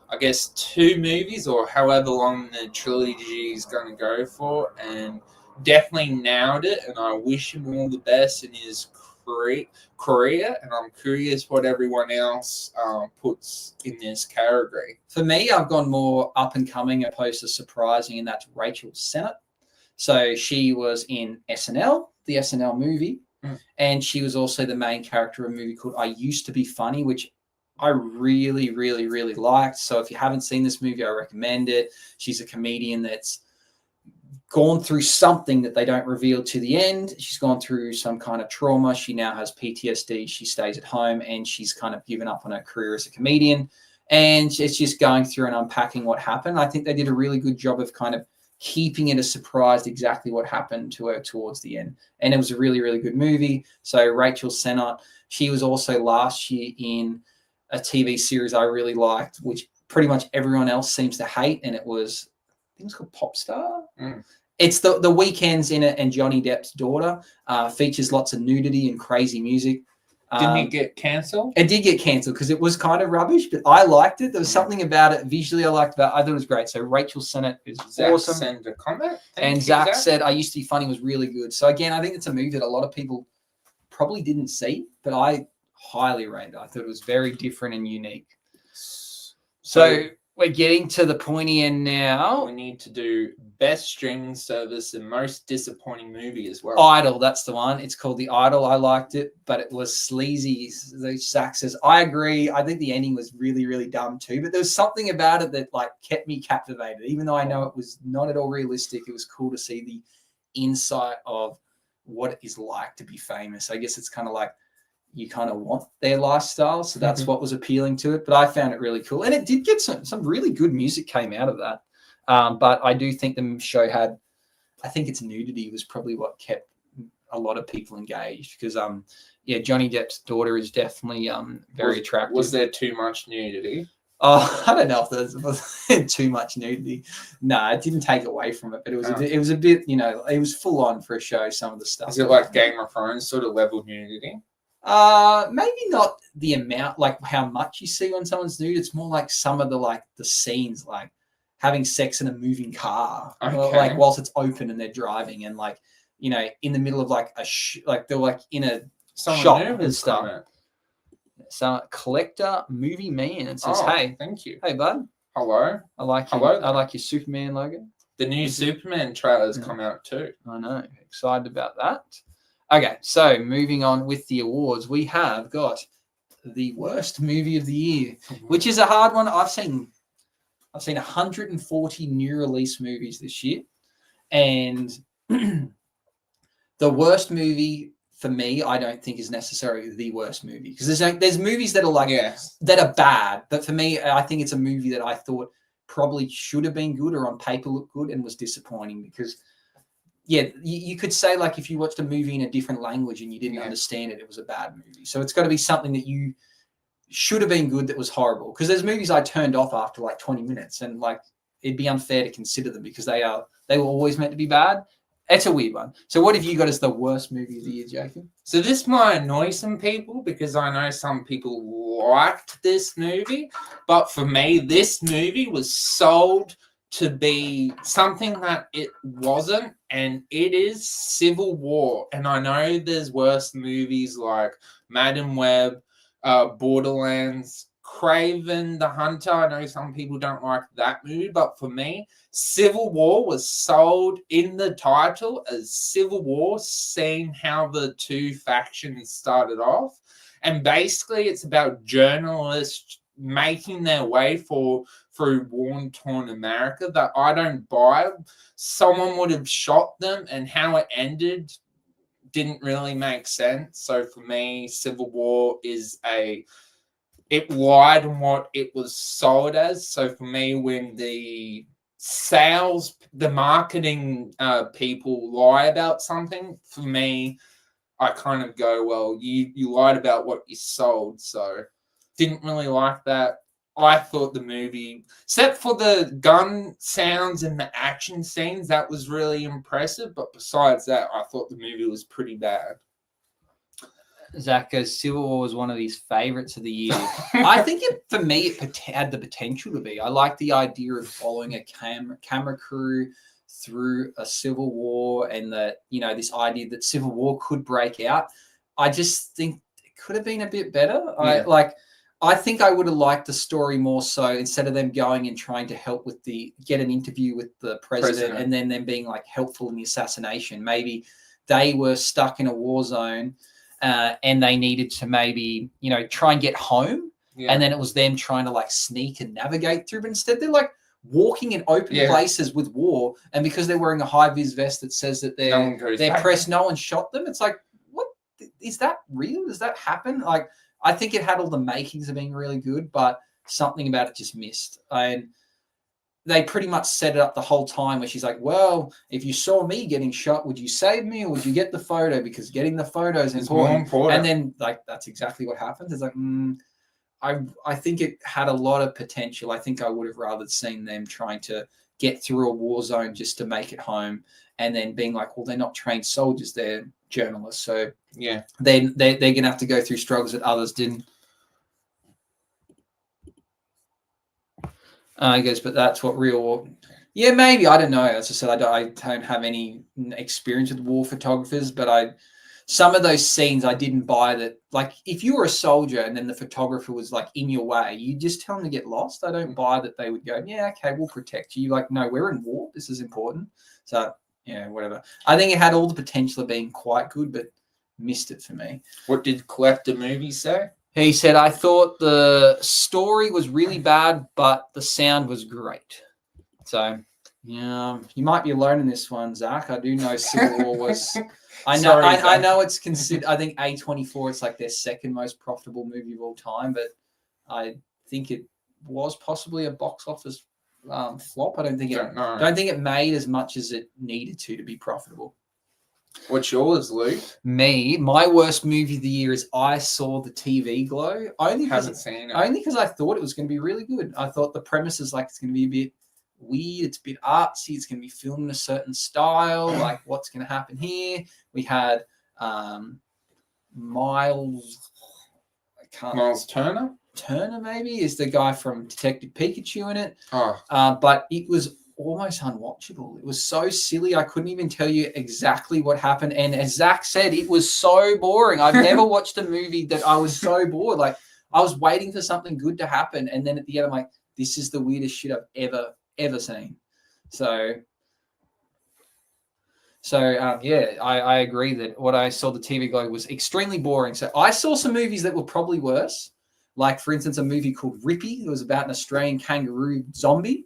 I guess, 2 movies or however long the trilogy is going to go for, and definitely nailed it, and I wish him all the best in his career, and I'm curious what everyone else puts in this category. For me, I've gone more up and coming opposed to surprising, and that's Rachel Sennott. So she was in SNL, the SNL movie, and she was also the main character of a movie called I Used to Be Funny, which I really, really, really liked. So if you haven't seen this movie, I recommend it. She's a comedian that's gone through something that they don't reveal to the end. She's gone through some kind of trauma. She now has PTSD. She stays at home and she's kind of given up on her career as a comedian. And it's just going through and unpacking what happened. I think they did a really good job of kind of keeping it a surprise exactly what happened to her towards the end. And it was a really, really good movie. So Rachel Sennott, she was also last year in a TV series I really liked, which pretty much everyone else seems to hate. And it was, I think it's called Popstar. It's the Weeknd's in it, and Johnny Depp's daughter. Features lots of nudity and crazy music. Didn't it get cancelled? It did get cancelled because it was kind of rubbish, but I liked it. There was something about it visually I liked about it. I thought it was great. So Rachel Sennott is awesome. Send a comment. And Zach said I Used to Be Funny was really good. So again, I think it's a movie that a lot of people probably didn't see, but I highly rated it. I thought it was very different and unique. So we're getting to the pointy end now. We need to do best streaming service and most disappointing movie as well. Idol, that's the one. It's called The Idol. I liked it, but it was sleazy. Zach says, I agree. I think the ending was really, really dumb too. But there was something about it that kept me captivated. Even though I know it was not at all realistic, it was cool to see the insight of what it is like to be famous. I guess it's kind of like you kind of want their lifestyle. So that's what was appealing to it. But I found it really cool. And it did get some really good music came out of that. But I do think the show had, I think its nudity was probably what kept a lot of people engaged because, Johnny Depp's daughter is definitely very attractive. Was there too much nudity? Oh, I don't know if there was too much nudity. No, it didn't take away from it, but it was a bit, it was full on for a show, some of the stuff. Is it like Game of Thrones sort of level nudity? Maybe not the amount, like how much you see on someone's nude. It's more like some of the scenes, like having sex in a moving car, like whilst it's open and they're driving, and in the middle of they're in a shop and stuff. So collector movie man, it says, "Hey, thank you. Hey, bud. Hello. I like your Superman logo. The new Superman trailer's come out too. I know. Excited about that." Okay, so moving on with the awards, we have got the worst movie of the year, which is a hard one. I've seen 140 new release movies this year, and the worst movie for me, I don't think is necessarily the worst movie, because there's movies that are like Yes. that are bad, but for me, I think it's a movie that I thought probably should have been good or on paper looked good and was disappointing, because you could say, like, if you watched a movie in a different language and you didn't understand it, it was a bad movie. So it's got to be something that you should have been good that was horrible, because there's movies I turned off after like 20 minutes, and like it'd be unfair to consider them because they were always meant to be bad. It's a weird one. So what have you got as the worst movie of the year, Jacob? So this might annoy some people because I know some people liked this movie, but for me, this movie was sold to be something that it wasn't, and it is Civil War. And I know there's worse movies like Madam Web, Borderlands, Craven the Hunter. I know some people don't like that movie, but for me, Civil War was sold in the title as Civil War, seeing how the two factions started off. And basically, it's about journalists making their way through war-torn America that I don't buy. Someone would have shot them, and how it ended didn't really make sense. So for me, Civil War it lied on what it was sold as. So for me, when the marketing people lie about something, for me, I kind of go, well, you lied about what you sold. So didn't really like that. I thought the movie, except for the gun sounds and the action scenes, that was really impressive. But besides that, I thought the movie was pretty bad. Zach goes, Civil War was one of his favorites of the year. I think for me, it had the potential to be. I like the idea of following a camera crew through a civil war, and that, this idea that civil war could break out. I just think it could have been a bit better. Yeah. I think I would have liked the story more so, instead of them going and trying to help get an interview with the president and then them being like helpful in the assassination. Maybe they were stuck in a war zone. And they needed to maybe, try and get home. Yeah. And then it was them trying to like sneak and navigate through. But instead, they're like walking in open places with war. And because they're wearing a high-vis vest that says that they're pressed, no one shot them. It's like, what? Is that real? Does that happen? Like, I think it had all the makings of being really good, but something about it just missed. And they pretty much set it up the whole time where she's like, well, if you saw me getting shot, would you save me or would you get the photo? Because getting the photo is important. And then, like, that's exactly what happens. It's like, I think it had a lot of potential. I think I would have rather seen them trying to get through a war zone just to make it home, and then being like, well, they're not trained soldiers, they're journalists. So yeah, then they're going to have to go through struggles that others didn't. I guess, but that's what real war. Yeah, maybe. I don't know. As I said, I don't have any experience with war photographers, but some of those scenes I didn't buy that. Like, if you were a soldier and then the photographer was like in your way, you just tell them to get lost. I don't buy that they would go, yeah, okay, we'll protect you. Like, no, we're in war. This is important. So, yeah, whatever. I think it had all the potential of being quite good, but missed it for me. What did Collector Movie say? He said, I thought the story was really bad, but the sound was great. So, yeah, you might be alone in this one, Zach. I do know Civil War was... I know it's considered... I think A24, it's like their second most profitable movie of all time, but I think it was possibly a box office flop. I don't think it made as much as it needed to be profitable. What's yours, Luke? My worst movie of the year is I Saw the TV Glow. Only because I thought it was going to be really good. I thought the premise is like it's going to be a bit weird. It's a bit artsy. It's going to be filmed in a certain style. Like, what's going to happen here? We had Miles Turner? Turner, maybe, is the guy from Detective Pikachu in it. Oh. But it was almost unwatchable. It was so silly. I couldn't even tell you exactly what happened. And as Zach said, it was so boring. I've never watched a movie that I was so bored. Like, I was waiting for something good to happen. And then at the end, I'm like, this is the weirdest shit I've ever seen. So I agree that what I saw the TV Glow was extremely boring. So I saw some movies that were probably worse. Like, for instance, a movie called Rippy. It was about an Australian kangaroo zombie.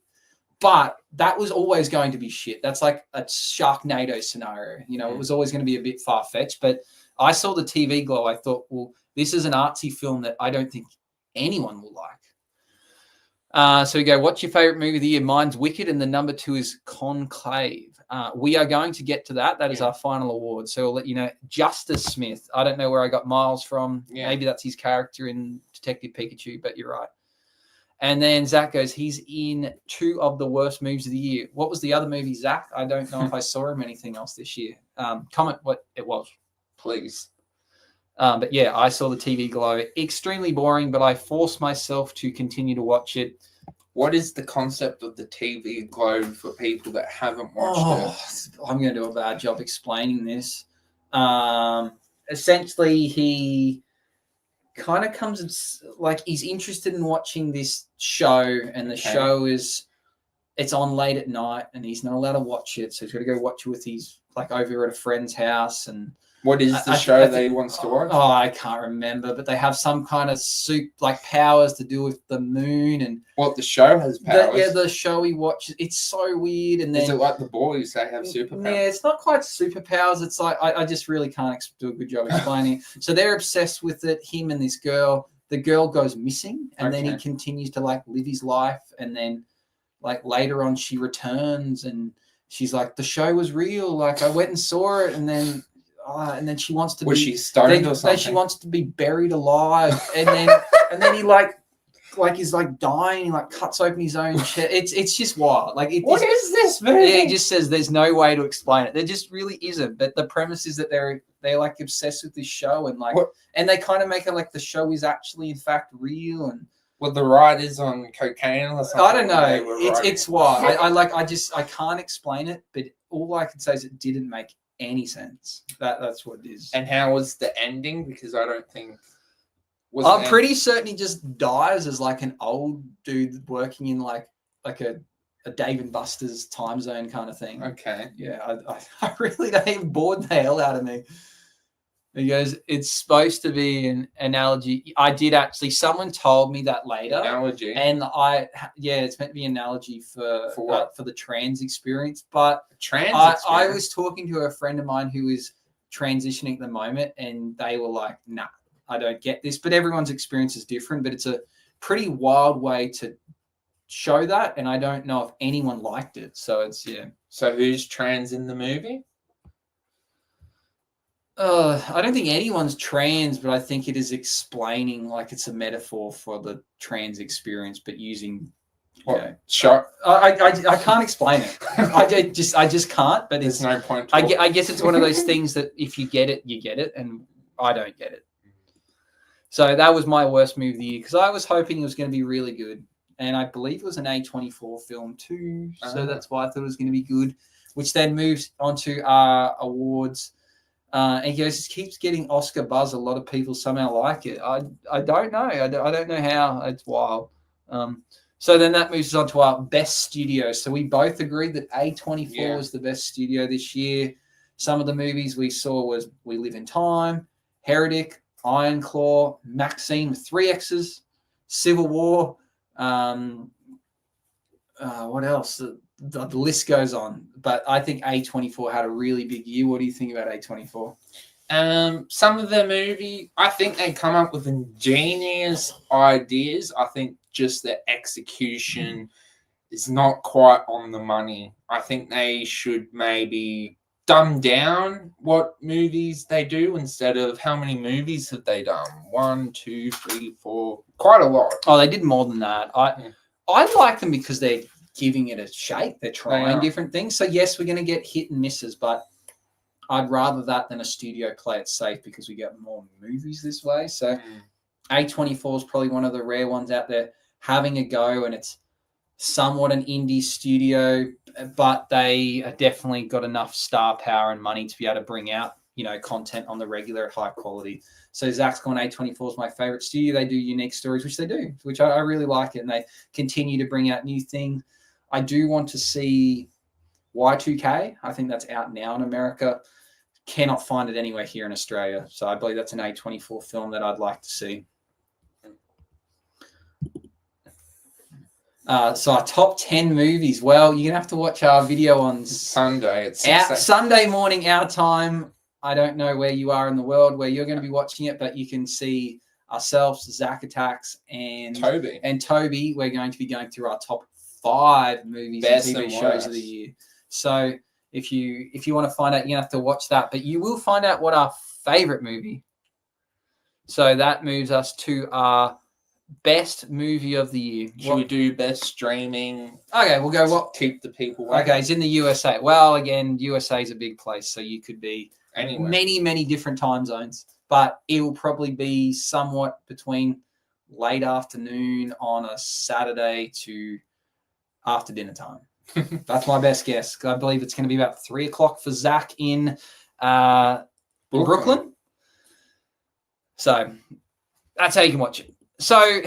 But that was always going to be shit. That's like a Sharknado scenario. It was always going to be a bit far-fetched. But I saw the TV Glow. I thought, well, this is an artsy film that I don't think anyone will like. So we go, what's your favorite movie of the year? Mine's Wicked, and the number 2 is Conclave. We are going to get to that. That is our final award. So I'll let you know. Justice Smith. I don't know where I got Miles from. Yeah. Maybe that's his character in Detective Pikachu, but you're right. And then Zach goes, he's in 2 of the worst movies of the year. What was the other movie, Zach? I don't know if I saw him anything else this year. Comment what it was. Please. But yeah, I saw the TV Glow. Extremely boring, but I forced myself to continue to watch it. What is the concept of the TV Glow for people that haven't watched it? I'm going to do a bad job explaining this. Essentially, he kind of comes like he's interested in watching this show, and the show it's on late at night, and he's not allowed to watch it, so he's got to go watch it with his like over at a friend's house. And what is the show that he wants to watch? Oh, I can't remember, but they have some kind of powers to do with the moon and what the show has powers. The show he watches. It's so weird. And then is it like the boys? They have superpowers. Yeah, it's not quite superpowers. It's like I just really can't do a good job explaining. So they're obsessed with it. Him and this girl. The girl goes missing, and then he continues to like live his life, and then like later on she returns, and she's like, the show was real. Like I went and saw it, and then she wants to was she stoned or something? She wants to be buried alive, and then he like he's like dying. He like cuts open his own chest. It's just wild. Like what is this movie? Yeah, he just says there's no way to explain it. There just really isn't. But the premise is that they're like obsessed with this show, and like and they kind of make it like the show is actually in fact real. And well, the writer's on cocaine or something. I don't know. It's wild. I can't explain it, but all I can say is it didn't make any sense. That's what it is. And how was the ending? Because I don't think. I'm pretty certain he just dies as like an old dude working in like a Dave and Buster's time zone kind of thing. Okay. Yeah, I really don't bored the hell out of me. He goes, it's supposed to be an analogy. I did actually. Someone told me that later. Analogy. And it's meant to be an analogy for what? For the trans experience. But I was talking to a friend of mine who is transitioning at the moment, and they were like, "Nah, I don't get this." But everyone's experience is different. But it's a pretty wild way to show that, and I don't know if anyone liked it. So it's So who's trans in the movie? I don't think anyone's trans, but I think it is explaining like it's a metaphor for the trans experience, but using. Shot. I can't explain it. I just can't. But there's no point. I guess it's one of those things that if you get it, you get it, and I don't get it. So that was my worst movie of the year because I was hoping it was going to be really good, and I believe it was an A24 film too. So that's why I thought it was going to be good, which then moves on to our awards. And he goes, it keeps getting Oscar buzz. A lot of people somehow like it. I don't know. I don't know how. It's wild. So then that moves on to our best studio. So we both agreed that A24 is the best studio this year. Some of the movies we saw was We Live in Time, Heretic, Iron Claw, Maxine with 3 X's, Civil War. What else? The list goes on, but I think A24 had a really big year. What do you think about A24? Some of the movie, I think they come up with ingenious ideas. I think just the execution is not quite on the money. I think they should maybe dumb down what movies they do instead of how many movies have they done? 1, 2, 3, 4, quite a lot. Oh, they did more than that. I like them because they're giving it a shake. They're trying different things. So yes, we're going to get hit and misses, but I'd rather that than a studio play it safe because we get more movies this way. So A24 is probably one of the rare ones out there having a go, and it's somewhat an indie studio, but they are definitely got enough star power and money to be able to bring out, content on the regular at high quality. So Zach's gone A24 is my favorite studio. They do unique stories, which they do, which I really like it. And they continue to bring out new things. I do want to see Y2K. I think that's out now in America. Cannot find it anywhere here in Australia. So I believe that's an A24 film that I'd like to see. So our top 10 movies. Well, you're going to have to watch our video on Sunday. Sunday morning, our time. I don't know where you are in the world where you're going to be watching it, but you can see ourselves, Zach Attacks, and Toby. We're going to be going through our top 5 movies Best and TV and shows worst of the year. So if you want to find out, you have to watch that, but you will find out what our favorite movie. So that moves us to our best movie of the year. Should we do best streaming? Okay, we'll go what? Keep the people waiting. Okay, it's in the USA. Well, again, USA is a big place, so you could be Anyway. many different time zones, but it will probably be somewhat between late afternoon on a Saturday to after dinner time. That's my best guess. I believe it's going to be about 3:00 for Zach in Brooklyn. So that's how you can watch it. So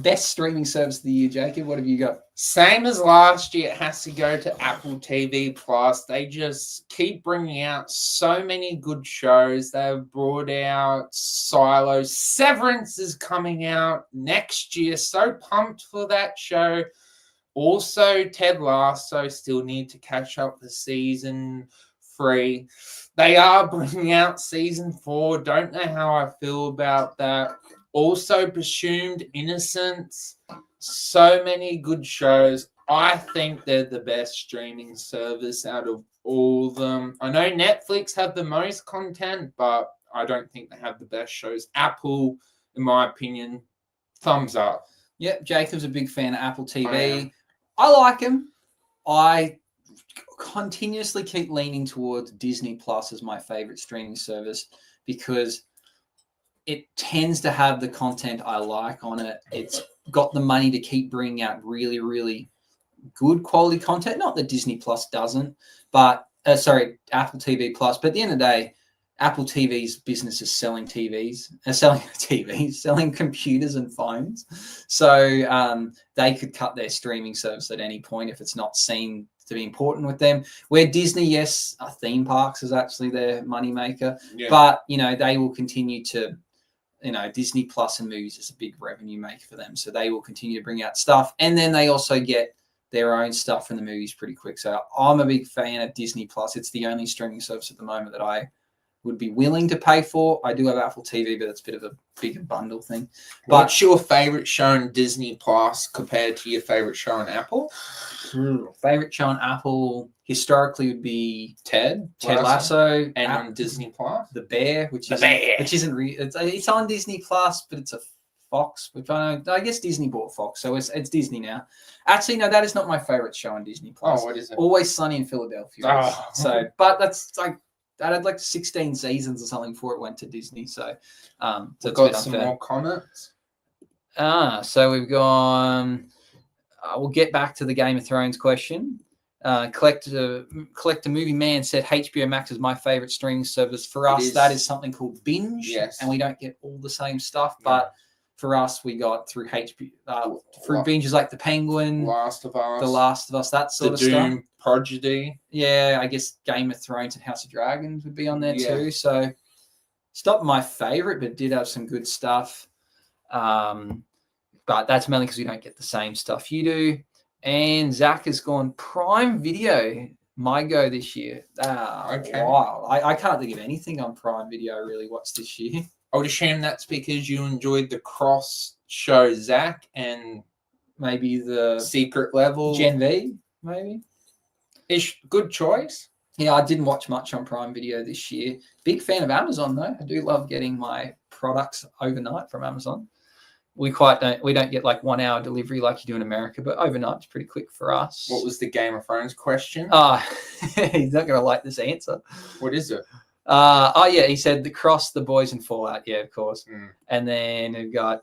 best streaming service of the year, Jacob. What have you got? Same as last year, it has to go to Apple TV Plus. They just keep bringing out so many good shows. They've brought out Silo. Severance is coming out next year. So pumped for that show. Also, Ted Lasso, still need to catch up for season 3. They are bringing out season 4. Don't know how I feel about that. Also, Presumed Innocence. So many good shows. I think they're the best streaming service out of all of them. I know Netflix have the most content, but I don't think they have the best shows. Apple, in my opinion, thumbs up. Yep, Jacob's a big fan of Apple TV. I like him. I continuously keep leaning towards Disney Plus as my favorite streaming service because it tends to have the content I like on it. It's got the money to keep bringing out really good quality content. Not that Disney Plus doesn't, but Apple TV Plus. But at the end of the day, Apple TV's business is selling selling computers and phones. So they could cut their streaming service at any point if it's not seen to be important with them. Where Disney, yes, theme parks is actually their moneymaker, but they will continue to. Disney Plus and movies is a big revenue maker for them. So they will continue to bring out stuff. And then they also get their own stuff from the movies pretty quick. So I'm a big fan of Disney Plus. It's the only streaming service at the moment that I would be willing to pay for. I do have Apple TV, but it's a bit of a bigger bundle thing. But what's your favorite show on Disney Plus compared to your favorite show on Apple? Favorite show on Apple historically would be Ted Lasso, and on Disney Plus, The Bear, which isn't real. It's on Disney Plus, but it's a Fox. Which I guess Disney bought Fox, so it's Disney now. Actually, no, that is not my favorite show on Disney Plus. Oh, what is it? Always Sunny in Philadelphia. Oh. So, but that's like. That had like 16 seasons or something before it went to Disney. So, we've got some more comments. So we've gone. We'll get back to the Game of Thrones question. Collector Movie Man said HBO Max is my favorite streaming service. For us, that is something called Binge, and we don't get all the same stuff. But for us, we got through HBO through Binges like The Penguin, The Last of Us, that sort of Doom stuff. Prodigy. Yeah, I guess Game of Thrones and House of Dragons would be on there too. So it's not my favorite, but did have some good stuff. But that's mainly because we don't get the same stuff you do. And Zach has gone Prime Video, my go this year. Okay. Wow. I can't think of anything on Prime Video I really watched this year. I would assume that's because you enjoyed the cross show Zach and maybe the Secret Level. Gen V, maybe. Ish, good choice. Yeah, I didn't watch much on Prime Video this year. Big fan of Amazon though. I do love getting my products overnight from Amazon. We don't get like 1 hour delivery like you do in America, but overnight it's pretty quick for us. What was the Game of Thrones question? He's not going to like this answer. What is it? He said The Cross, The Boys, and Fallout. Yeah, of course. And then we've got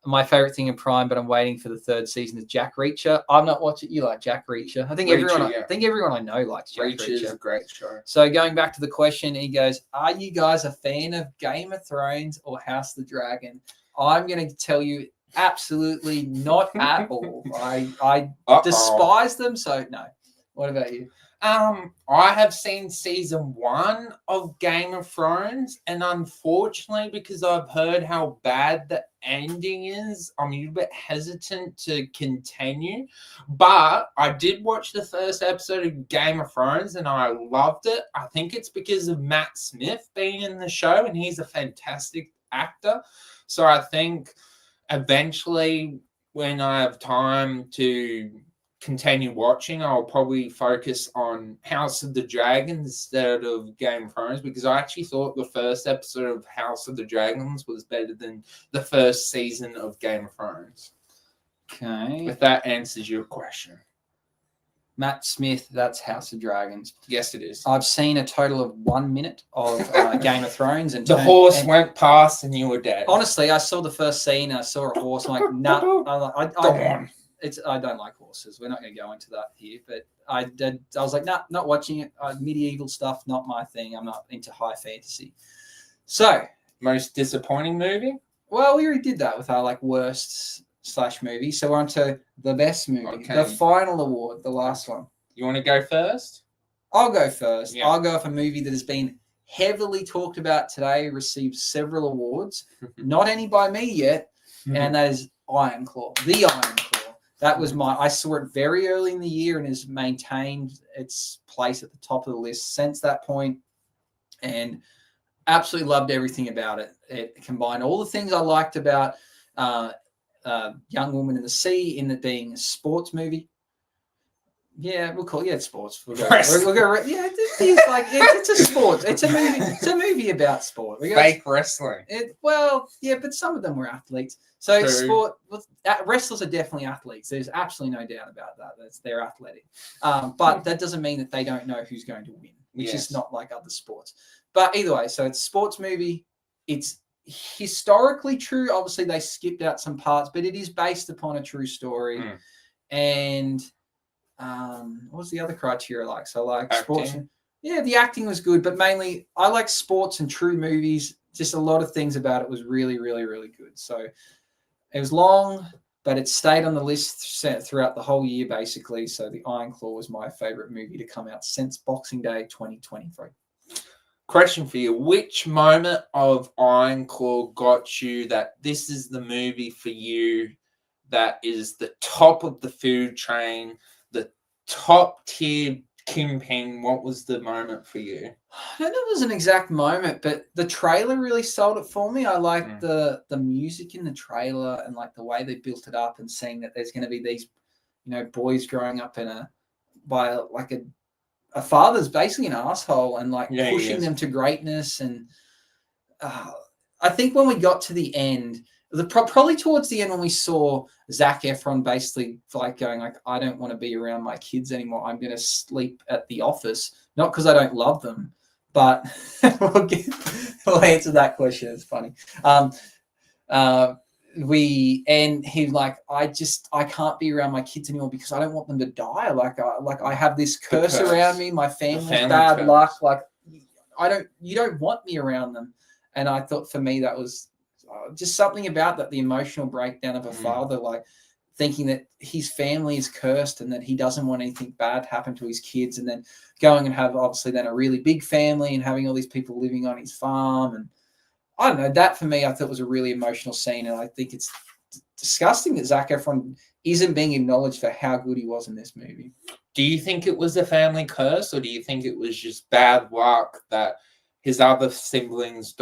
my favorite thing in Prime, but I'm waiting for the 3rd season is Jack Reacher. I've not watched it. You like Jack Reacher? I think everyone I know likes Jack Reacher. Reacher's a great show. So going back to the question, he goes, "Are you guys a fan of Game of Thrones or House of the Dragon?" I'm going to tell you, absolutely not at all. I despise them. So no. What about you? I have seen season 1 of Game of Thrones, and unfortunately, because I've heard how bad the ending is, I'm a little bit hesitant to continue. But I did watch the first episode of Game of Thrones, and I loved it. I think it's because of Matt Smith being in the show, and he's a fantastic actor. So I think eventually, when I have time to continue watching, I'll probably focus on House of the Dragon instead of Game of Thrones, because I actually thought the first episode of House of the Dragons was better than the first season of Game of Thrones. Okay. If that answers your question. Matt Smith, that's House of Dragons. Yes, it is. I've seen a total of 1 minute of Game of Thrones, and The horse went past and you were dead. Honestly, I saw the first scene. I saw a horse. I'm like, nah. I don't like horses. We're not going to go into that here. But I was like, nah, not watching it. Medieval stuff, not my thing. I'm not into high fantasy. So, most disappointing movie? Well, we already did that with our worst / movie. So we're on to the best movie, Okay. the final award, the last one. You want to go first? I'll go first. Yeah. I'll go with a movie that has been heavily talked about today, received several awards, not any by me yet, and that is Iron Claw, the Iron Claw. That was I saw it very early in the year and has maintained its place at the top of the list since that point, and absolutely loved everything about it. It combined all the things I liked about Young Woman in the Sea, in it being a sports movie. Yeah, we'll call it sports. We'll go. Yeah, it's a sport. It's a movie. It's a movie about sport. Fake wrestling. But some of them were athletes. So True. Sport. Wrestlers are definitely athletes. There's absolutely no doubt about that. They're athletic. But that doesn't mean that they don't know who's going to win, which is not like other sports. But either way, so it's a sports movie. It's historically true. Obviously, they skipped out some parts, but it is based upon a true story. And what was the other criteria like? So like sports. Yeah, the acting was good, but mainly I like sports and true movies. Just a lot of things about it was really, really, really good. So it was long, but it stayed on the list throughout the whole year, basically. So the Iron Claw was my favorite movie to come out since Boxing Day 2023. Question for you. Which moment of Iron Claw got you that this is the movie for you that is the top of the food chain, the top tier Kingpin? What was the moment for you? I don't know if it was an exact moment, but the trailer really sold it for me. I liked the music in the trailer and like the way they built it up, and seeing that there's going to be these, boys growing up by a father's basically an asshole and pushing them to greatness. And I think when we got to the end, probably towards the end when we saw Zac Efron basically going I don't want to be around my kids anymore. I'm going to sleep at the office, not because I don't love them, but we'll answer that question. It's funny. He's like, I can't be around my kids anymore because I don't want them to die. I have this curse around me. My family's bad curse. Luck. You don't want me around them. And I thought for me that was just something about that, the emotional breakdown of a father, thinking that his family is cursed and that he doesn't want anything bad to happen to his kids, and then going and have obviously then a really big family and having all these people living on his farm. And I don't know, that for me, I thought was a really emotional scene. And I think it's disgusting that Zac Efron isn't being acknowledged for how good he was in this movie. Do you think it was a family curse, or do you think it was just bad luck that his other siblings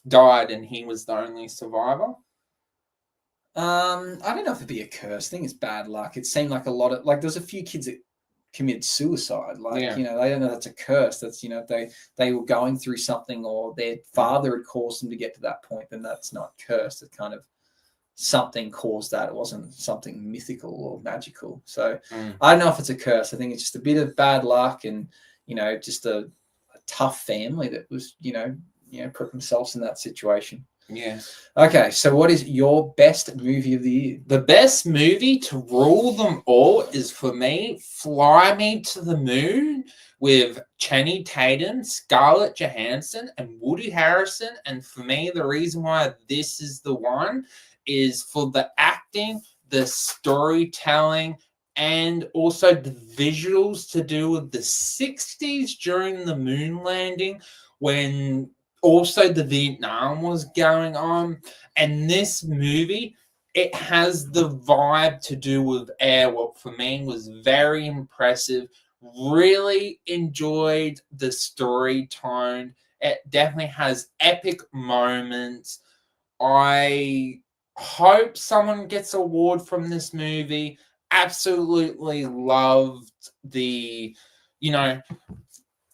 died and he was the only survivor? I don't know if it'd be a curse. I think it's bad luck. It seemed like a lot of there's a few kids that committed suicide. They don't know that's a curse. That's they were going through something, or their father had caused them to get to that point. Then that's not cursed. It's kind of something caused that. It wasn't something mythical or magical. So I don't know if it's a curse. I think it's just a bit of bad luck, and just a tough family that was put themselves in that situation. Yeah. Okay, so what is your best movie of the year? The best movie to rule them all is, for me, Fly Me to the Moon, with Channing Tatum, Scarlett Johansson, and Woody Harrelson. And for me, the reason why this is the one is for the acting, the storytelling, and also the visuals to do with the 60s during the moon landing, when also the Vietnam was going on. And this movie, it has the vibe to do with air, what for me was very impressive. Really enjoyed the story tone. It definitely has epic moments. I hope someone gets an award from this movie. Absolutely loved the, you know,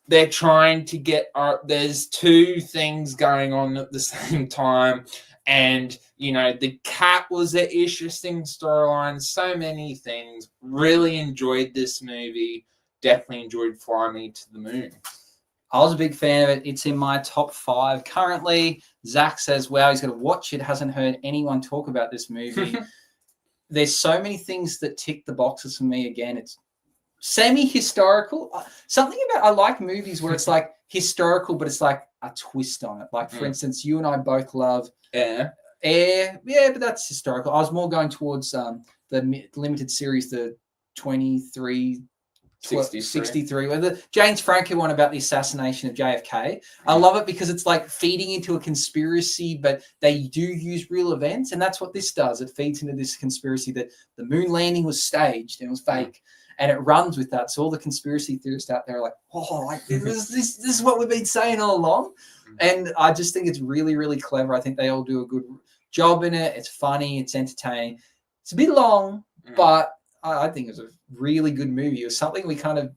they're trying to get there's two things going on at the same time. And, the cat was an interesting storyline. So many things. Really enjoyed this movie. Definitely enjoyed Fly Me to the Moon. I was a big fan of it. It's in my top 5 currently. Zach says, wow, he's going to watch it. Hasn't heard anyone talk about this movie. There's so many things that tick the boxes for me. Again, it's semi-historical. Something about, I like movies where it's like historical, but it's like a twist on it. Like, for instance, you and I both love Air. Yeah, but that's historical. I was more going towards the limited series, the 63, where the James Franco one about the assassination of JFK. I love it because it's like feeding into a conspiracy, but they do use real events, and that's what this does. It feeds into this conspiracy that the moon landing was staged and it was fake, and it runs with that. So all the conspiracy theorists out there are like, oh, like this is what we've been saying all along. And I just think it's really, really clever. I think they all do a good job in it. It's funny, it's entertaining. It's a bit long, but I think it was a really good movie. It was something we kind of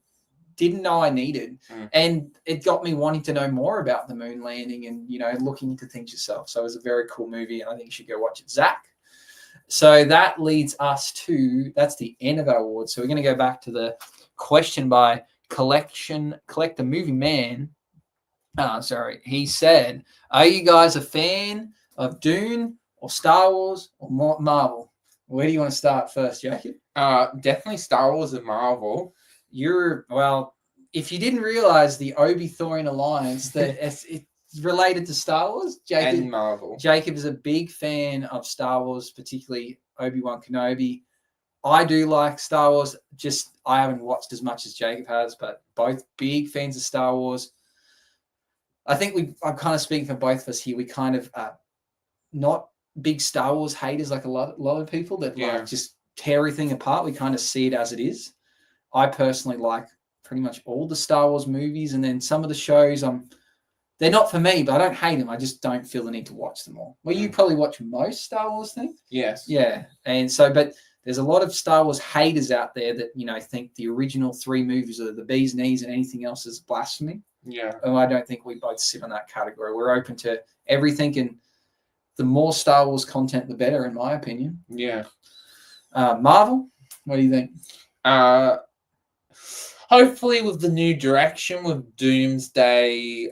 didn't know I needed. And it got me wanting to know more about the moon landing and, looking into things yourself. So it was a very cool movie, and I think you should go watch it, Zach. So that leads us to, that's the end of our awards. So we're going to go back to the question by Collector Movie Man. He said, are you guys a fan of Dune or Star Wars or Marvel? Where do you want to start first, Jacob? Definitely Star Wars and Marvel. If you didn't realize the Obi-Thorian alliance, that it's related to Star Wars, and Marvel. Jacob is a big fan of Star Wars, particularly Obi-Wan Kenobi. I do like Star Wars. Just I haven't watched as much as Jacob has, but both big fans of Star Wars. I think I'm kind of speaking for both of us here. We kind of not big Star Wars haters like a lot of people that like just tear everything apart. We kind of see it as it is. I personally like pretty much all the Star Wars movies, and then some of the shows they're not for me, but I don't hate them. I just don't feel the need to watch them all. Well, you probably watch most Star Wars things. Yes. Yeah. And so, but there's a lot of Star Wars haters out there that, think the original 3 movies are the bee's knees and anything else is blasphemy. Yeah. And I don't think we both sit on that category. We're open to everything, and the more Star Wars content, the better, in my opinion. Yeah. Marvel, what do you think? Hopefully with the new direction with Doomsday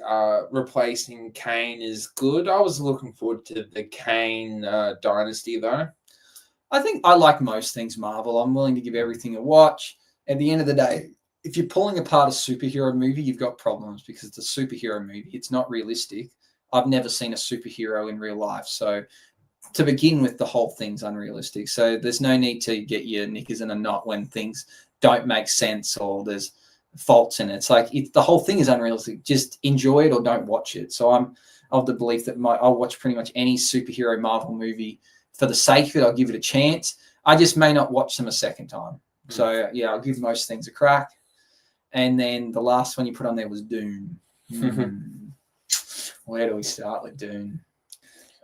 replacing Kane is good. I was looking forward to the Kane dynasty, though. I think I like most things Marvel. I'm willing to give everything a watch. At the end of the day, if you're pulling apart a superhero movie, you've got problems because it's a superhero movie. It's not realistic. I've never seen a superhero in real life. So to begin with, the whole thing's unrealistic. So there's no need to get your knickers in a knot when things don't make sense or there's faults in it. It's like the whole thing is unrealistic. Just enjoy it or don't watch it. So I'm of the belief that I'll watch pretty much any superhero Marvel movie for the sake of it. I'll give it a chance. I just may not watch them a second time. So yeah, I'll give most things a crack. And then the last one you put on there was Dune. Where do we start with Dune?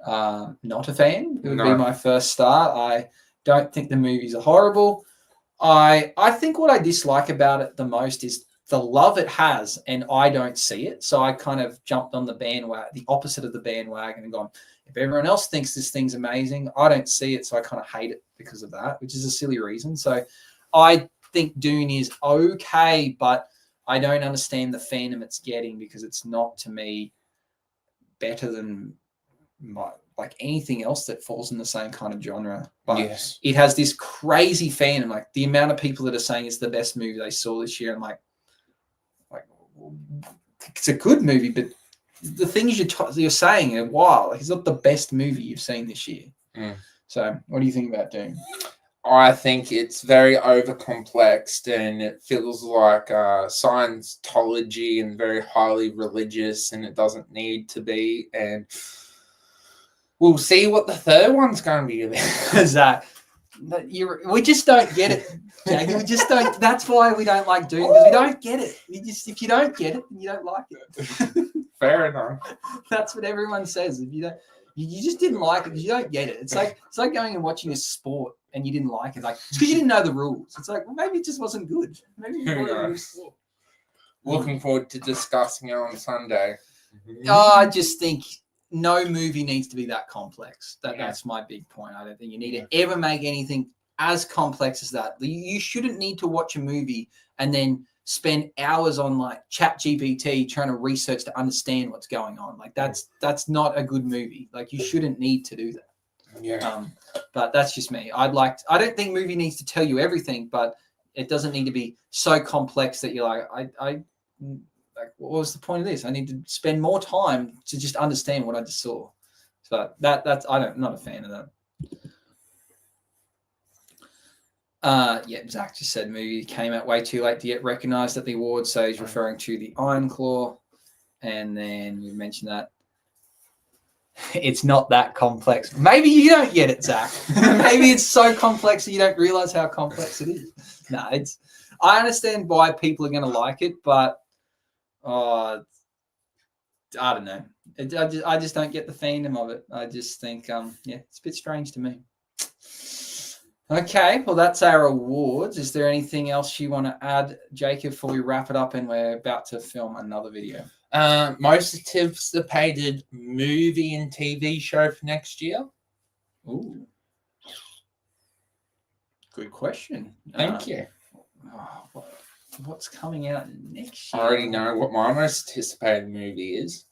Not a fan. It would be my first start. I don't think the movies are horrible. I think what I dislike about it the most is the love it has, and I don't see it. So I kind of jumped on the bandwagon, the opposite of the bandwagon, and gone, if everyone else thinks this thing's amazing, I don't see it, so I kind of hate it because of that, which is a silly reason. So I think Dune is okay, but I don't understand the fandom it's getting because it's not, to me, better than like anything else that falls in the same kind of genre. But yes, it has this crazy fandom. Like the amount of people that are saying it's the best movie they saw this year. I'm like it's a good movie, but the things you're saying are wild. Like, it's not the best movie you've seen this year. So what do you think about Dune? I think it's very overcomplexed and it feels like Scientology and very highly religious, and it doesn't need to be. And we'll see what the third one's going to be about. Zach, we just don't get it, Jake. We just don't. That's why we don't like doing, because we don't get it. If you don't get it, you don't like it. Fair enough. That's what everyone says. If you don't, you just didn't like it because you don't get it. It's like going and watching a sport and you didn't like it, like it's because you didn't know the rules. It's like, well, maybe it just wasn't good. Maybe you thought it was a good sport. Looking forward to discussing it on Sunday. I just think no movie needs to be that complex. That's my big point. I don't think you need to ever make anything as complex as that. You shouldn't need to watch a movie and then spend hours on like ChatGPT trying to research to understand what's going on. Like that's not a good movie. Like you shouldn't need to do that. Yeah. But that's just me. I don't think movie needs to tell you everything, but it doesn't need to be so complex that you're like, like, what was the point of this? I need to spend more time to just understand what I just saw. So that's I'm not a fan of that. Yeah, Zach just said movie came out way too late to get recognised at the awards, so he's referring to the Iron Claw. And then we mentioned that it's not that complex. Maybe you don't get it, Zach. Maybe it's so complex that you don't realise how complex it is. No, I understand why people are going to like it, but I don't know. I just don't get the fandom of it. I just think, it's a bit strange to me. Okay, well, that's our awards. Is there anything else you want to add, Jacob, before we wrap it up and we're about to film another video? Most anticipated movie and TV show for next year? Ooh. Good question. Thank you. What's coming out next year? I already know what my most anticipated movie is.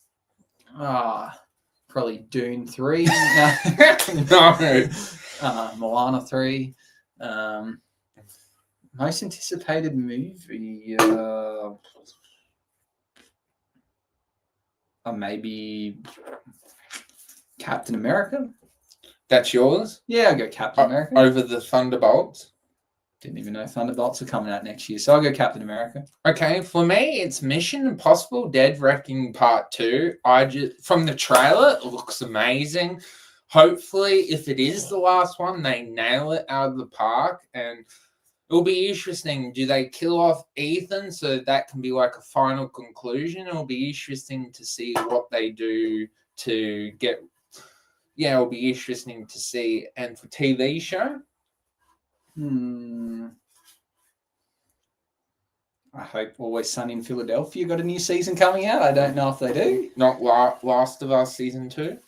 Probably Dune 3. No. Moana 3. Most anticipated movie. Maybe Captain America. That's yours? Yeah, I'll go Captain America. Over the Thunderbolts? Didn't even know Thunderbolts are coming out next year, so I'll go Captain America. Okay, for me, it's Mission Impossible Dead Reckoning Part 2. From the trailer, it looks amazing. Hopefully, if it is the last one, they nail it out of the park, and it'll be interesting. Do they kill off Ethan so that can be like a final conclusion? It'll be interesting to see what they do to get... Yeah, it'll be interesting to see. And for TV show? I hope Always Sunny in Philadelphia got a new season coming out. I don't know if they do. Not Last of Us Season 2?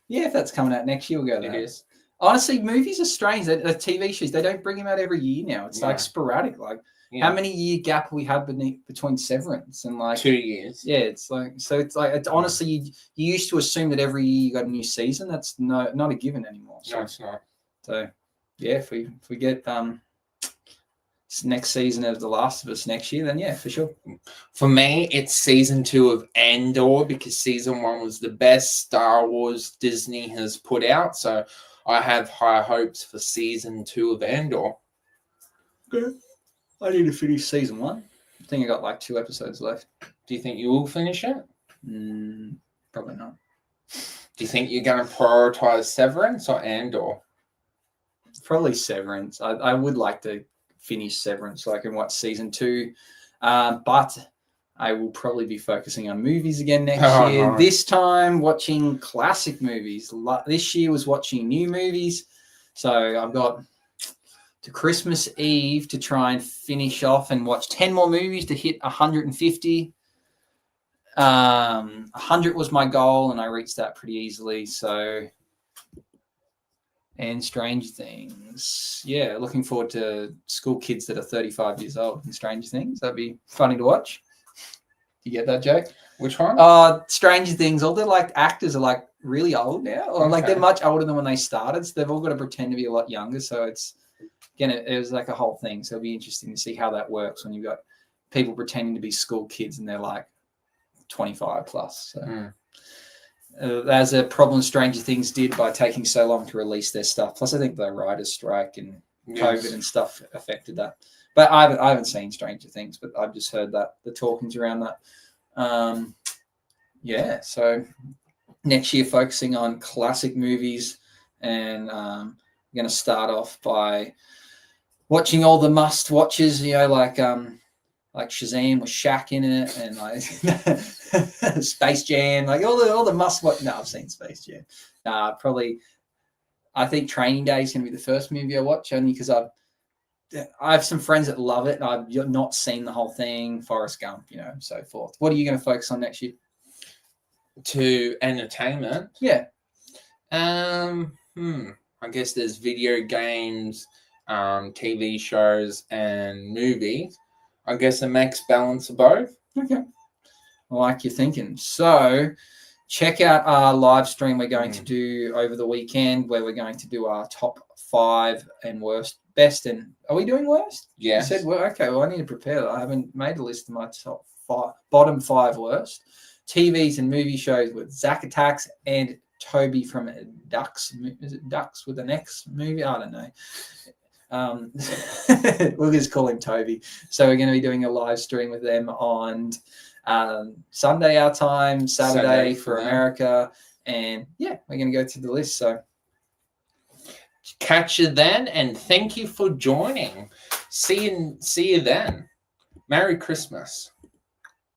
Yeah, if that's coming out next year, we'll go there. It is. Honestly, movies are strange. The TV shows, they don't bring them out every year now. It's like sporadic. Like, how many year gap we had between Severance and like 2 years? Yeah, it's honestly, you used to assume that every year you got a new season. That's not a given anymore. No, it's not. So, yeah, if we get next season of The Last of Us next year, then yeah, for sure. For me, it's season 2 of Andor because season 1 was the best Star Wars Disney has put out. So I have high hopes for season 2 of Andor. Okay. I need to finish season 1. I think I got like 2 episodes left. Do you think you will finish it? Probably not. Do you think you're going to prioritize Severance or Andor? Probably Severance. I would like to finish Severance so I can watch season 2. But I will probably be focusing on movies again next year. No. This time watching classic movies. This year was watching new movies. So I've got to Christmas Eve to try and finish off and watch 10 more movies to hit 150. 100 was my goal, and I reached that pretty easily. So, and Stranger Things. Yeah, looking forward to school kids that are 35 years old in Stranger Things. That'd be funny to watch. You get that, Jake? Which one? Stranger Things. All their like actors are like really old now, or like they're much older than when they started. So they've all got to pretend to be a lot younger. So it's again, it was like a whole thing. So it'll be interesting to see how that works when you've got people pretending to be school kids and they're like 25 plus. So As a problem Stranger Things did by taking so long to release their stuff. Plus, I think the writer's strike and COVID and stuff affected that. But I haven't seen Stranger Things, but I've just heard that the talkings around that. Yeah, so next year focusing on classic movies, and I'm going to start off by watching all the must watches. Like Shazam with Shaq in it, and like Space Jam, like all the must watch. No, I've seen Space Jam. Probably. I think Training Day is going to be the first movie I watch, only because I have some friends that love it. I've not seen the whole thing. Forrest Gump, and so forth. What are you going to focus on next year? To entertainment? Yeah. I guess there's video games, TV shows, and movies. I guess a max balance of both. Okay. I like your thinking. So check out our live stream we're going to do over the weekend, where we're going to do our top 5 and best. And are we doing worst? Yes. You said, well, okay, well, I need to prepare that. I haven't made a list of my bottom 5 worst TVs and movie shows with Zack Attacks and Toby from Ducks. Is it Ducks with an X movie? I don't know. We'll just call him Toby. So we're going to be doing a live stream with them on Sunday our time, Saturday for America, and yeah, we're going to go through the list. So catch you then, and thank you for joining. See you then. Merry Christmas.